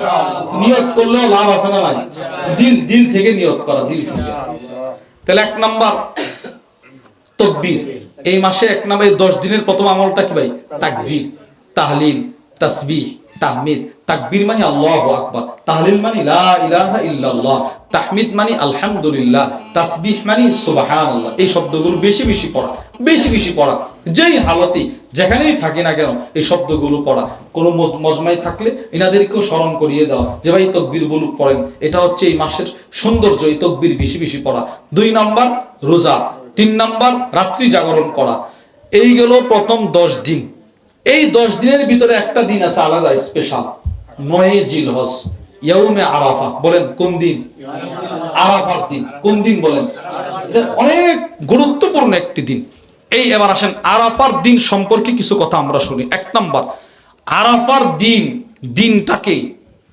A: নিয়ত করলেও লাভ আছে না নাই? দিল থেকে নিয়ত করা, দিল থেকে। তাহলে 1 নাম্বার তাকবীর, এই মাসে 1 নাম্বার 10 দিনের প্রথম আমলটা কি ভাই? তাকবীর, তাহলিল, তাসবিহ, তাহমিদ। তাকবীর মানে আল্লাহু আকবার, তাহলিল মানে লা ইলাহা ইল্লাল্লাহ, তাহমিদ মানে আলহামদুলিল্লাহ, তাসবিহ মানে সুবহানাল্লাহ। এই শব্দগুলো বেশি বেশি পড়া, বেশি বেশি পড়া, যেই হালতে যেখানেই থাকি না কেন এই শব্দগুলো পড়া। কোনো মজমায় থাকলে এনাদেরকেও স্মরণ করিয়ে দেওয়া যে ভাই তাকবীরগুলো পড়েন, এটা হচ্ছে এই মাসের সৌন্দর্য, এই তাকবীর বেশি বেশি পড়া। 2 নাম্বার রোজা, 3 নাম্বার রাত্রি জাগরণ করা। এই গেল প্রথম 10 দিন। এই 10 দিনের ভিতরে একটা দিন আছে আলাদা, স্পেশাল, 9 জিলহজ, ইয়াউমে আরাফা। বলেন কোন দিন? আরাফার দিন। কোন দিন বলেন? এটা অনেক গুরুত্বপূর্ণ একটি দিন। এই এবার আসেন আরাফার দিন সম্পর্কে কিছু কথা আমরা শুনি। 1 নাম্বার, আরাফার দিন, দিনটাকে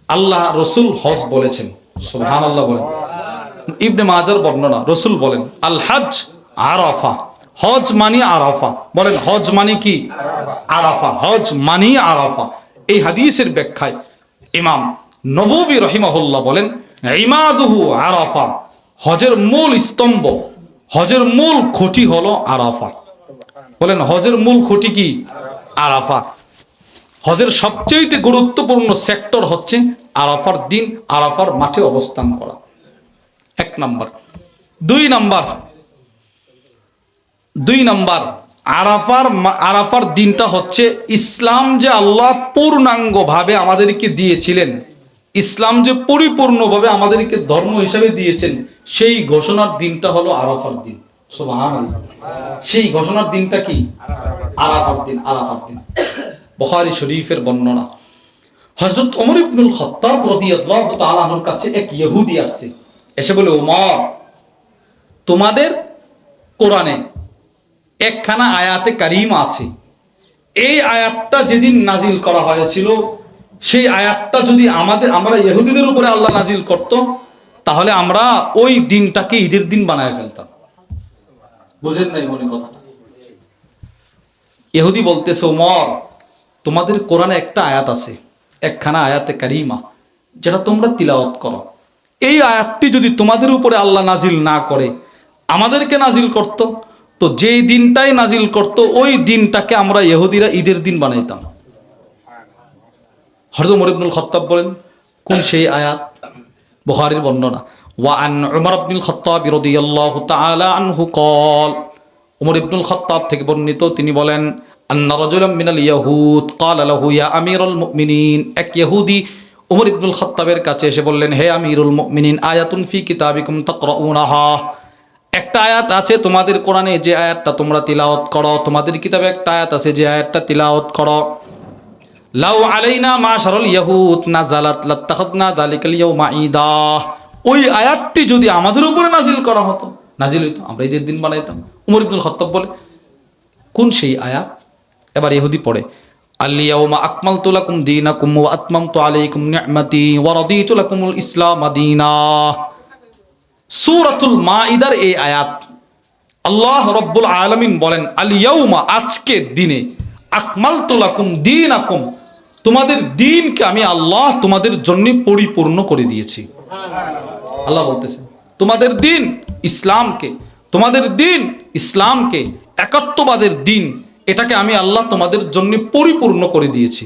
A: আল্লাহ রাসূল হজ বলেছেন। সুবহানাল্লাহ বলেন। ইবনে মাজার বর্ণনা, রাসূল বলেন, আল হজ আরাফা, হজ মানি আরাফা। বলেন হজ মানি কি? আরাফা। হজ মানি আরাফা। এই হাদিসের ব্যাখ্যায় ইমাম নববী রাহিমাহুল্লাহ বলেন, ইমাদুহু আরাফা, হজের মূল স্তম্ভ, হজের মূল খুঁটি হলো আরাফা। বলেন হজের মূল খুঁটি কি? আরাফা। হজের সবচেয়ে গুরুত্বপূর্ণ সেক্টর হচ্ছে আরাফার দিন, আরাফার মাঠে অবস্থান করা। 1 নাম্বার। 2 নাম্বার আরাফার দিনটা হচ্ছে ইসলাম যে আল্লাহ পূর্ণাঙ্গভাবে আমাদেরকে দিয়েছিলেন, ইসলাম যে পরিপূর্ণভাবে আমাদেরকে ধর্ম হিসেবে দিয়েছেন, সেই ঘোষণার দিনটা হলো আরাফার দিন। সুবহানাল্লাহ। সেই ঘোষণার দিনটা কি? আরাফার দিন। আরাফার দিন। বুখারী শরীফের বর্ণনা, হযরত ওমর ইবনুল খাত্তাব রাদিয়াল্লাহু তাআলা আনহুর কাছে এক ইহুদি আসছে, এসে বলে, ওমর, তোমাদের কোরআনে একখানা আয়াতে কারিমা আছে, এই আয়াতটা যেদিন নাজিল করা হয়েছিল সেই আয়াতটা যদি আমরা ইহুদিদের উপরে আল্লাহ নাজিল করত, তাহলে আমরা ওই দিনটাকে ঈদের দিন বানায় ফেলতাম। বুঝেন নাই মনে কথাটা? ইহুদি বলতেছে, ওমর, তোমাদের কোরআনে একটা আয়াত আছে, একখানা আয়াতে কারিমা, যেটা তোমরা তিলাওয়াত করো, এই আয়াতটি যদি তোমাদের উপরে আল্লাহ নাজিল না করে আমাদেরকে নাজিল করত, তো যেই দিনটাই নাজিল করত ওই দিনটাকে আমরা ইহুদিরা ঈদের দিন বানাইতাম। হযরত ওমর ইবনুল খাত্তাব বলেন, কোন সেই আয়াত? বুখারীর বর্ণনা, ওয়া আন উমর ইবনুল খাত্তাব রাদিয়াল্লাহু তাআলা আনহু قال, ওমর ইবনুল খাত্তাব থেকে বর্ণিত, তিনি বলেন, আন্না রাজুলাম মিনাল ইয়াহুদ ক্বালা লাহু ইয়া আমিরুল মুমিনিন, এক ইহুদি ওমর ইবনুল খাত্তাবের কাছে এসে বললেন, হে আমিরুল মুমিনিন, আয়াতুন ফি কিতাবিকুম তাকরাউনাহা, একটা আয়াত আছে তোমাদের কোরআনে, যে আয়াতটা তোমরা তিলাওয়াত করো, তোমাদের কিতাবে একটা আয়াত আছে যে আয়াতটা তিলাওয়াত করো, লাউ আলাইনা মাশারাল ইয়াহুদ নাযালাত লাত্তাখাযনা যালিকাল ইয়াউমা ঈদা, ওই আয়াতটি যদি আমাদের উপরে নাজিল করা হতো, নাজিল হইতো, আমরা ঈদের দিন বানাইতাম। ওমর ইবনুল খাত্তাব বলে, কোন সেই আয়াত? এবার ইহুদি পড়ে, আল ইয়াউমা আকমালতু লাকুম দীনাকুম ওয়া আতমামতু আলাইকুম নি'মাতি ওয়া রাদিতু লাকুমুল ইসলাম দীনা। সূরাতুল মাইদার এই আয়াত। আল্লাহ রাব্বুল আলামিন বলেন, আল ইয়াউমা, আজকের দিনে, আকমালতু লাকুম দীনাকুম, তোমাদের দিনকে আমি আল্লাহ তোমাদের জন্য পরিপূর্ণ করে দিয়েছি। আল্লাহ বলতেছেন, তোমাদের দিন ইসলামকে, তোমাদের দিন ইসলামকে, একাত্মবাদের দিন, এটাকে আমি আল্লাহ তোমাদের জন্য পরিপূর্ণ করে দিয়েছি।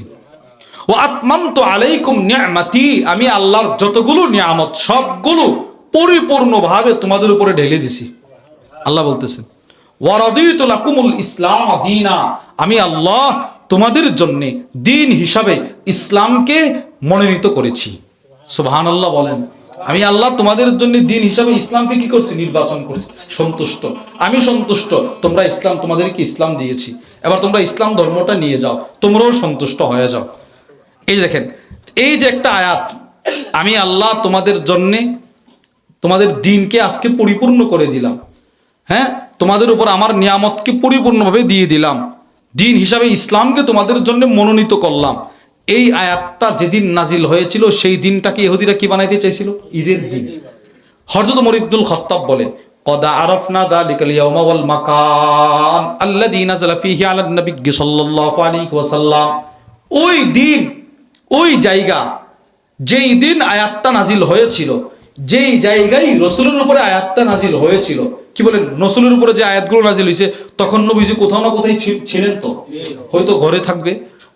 A: ওয়া আতমামতু আলাইকুম নি'মাতি, আমি আল্লাহর যতগুলো নিয়ামত সবগুলো পরিপূর্ণভাবে তোমাদের উপরে ঢেলে দিছি। আল্লাহ বলতেছেন, ওয়া রাদিতু লাকুমুল ইসলাম দীনা, আমি আল্লাহ তোমাদের জন্য দিন হিসাবে ইসলামকে মনোনীত করেছি। সুবহানাল্লাহ বলেন, আমি আল্লাহ তোমাদের জন্য দিন হিসাবে ইসলামকে কি করছি? নির্বাচন করছি। সন্তুষ্ট, আমি সন্তুষ্ট, তোমরা ইসলাম, তোমাদেরকে ইসলাম দিয়েছি, এবার তোমরা ইসলাম ধর্মটা নিয়ে যাও, তোমরাও সন্তুষ্ট হয়ে যাও। এই দেখেন, এই যে একটা আয়াত, আমি আল্লাহ তোমাদের জন্য তোমাদের দিনকে আজকে পরিপূর্ণ করে দিলাম, হ্যাঁ, তোমাদের উপর আমার নিয়ামতকে পরিপূর্ণভাবে দিয়ে দিলাম, দিন হিসাবে ইসলামকে তোমাদের জন্য মনোনীত করলাম। এই আয়াতটা যেদিন নাজিল হয়েছিল সেই দিনটাকে ইহুদিরা কি বানাইতে চাইছিল? ঈদের দিন। হযরত ওমর ইবনুল খাত্তাব বলে, قد عرفنا ذلك اليوم والمكان الذي نزل فيه على النبي صلى الله عليه وسلم, ওই দিন, ওই জায়গা, যেই দিন আয়াতটা নাজিল হয়েছিল, যেই জায়গায় রাসূলের উপরে আয়াতটা নাজিল হয়েছিল। কি বলেন? রাসূলের উপরে যে আয়াতগুলো নাজিল হয়েছে, তখন নবীজি কোথাও না কোথাও ছিলেন, তো হয়তো ঘরে থাকবে,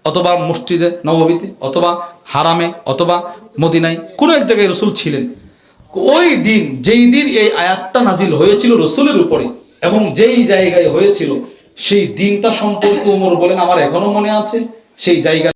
A: অথবা মসজিদে নববীতে, অথবা হারামে, অথবা মদিনায়, কোনো এক জায়গায় রাসূল ছিলেন। ওই দিন, যেই দিন এই আয়াতটা নাজিল হয়েছিল রাসূলের উপরে, এবং যেই জায়গায় হয়েছিল, সেই দিনটা সম্পর্কে ওমর বলেন, আমার এখনো মনে আছে, সেই জায়গা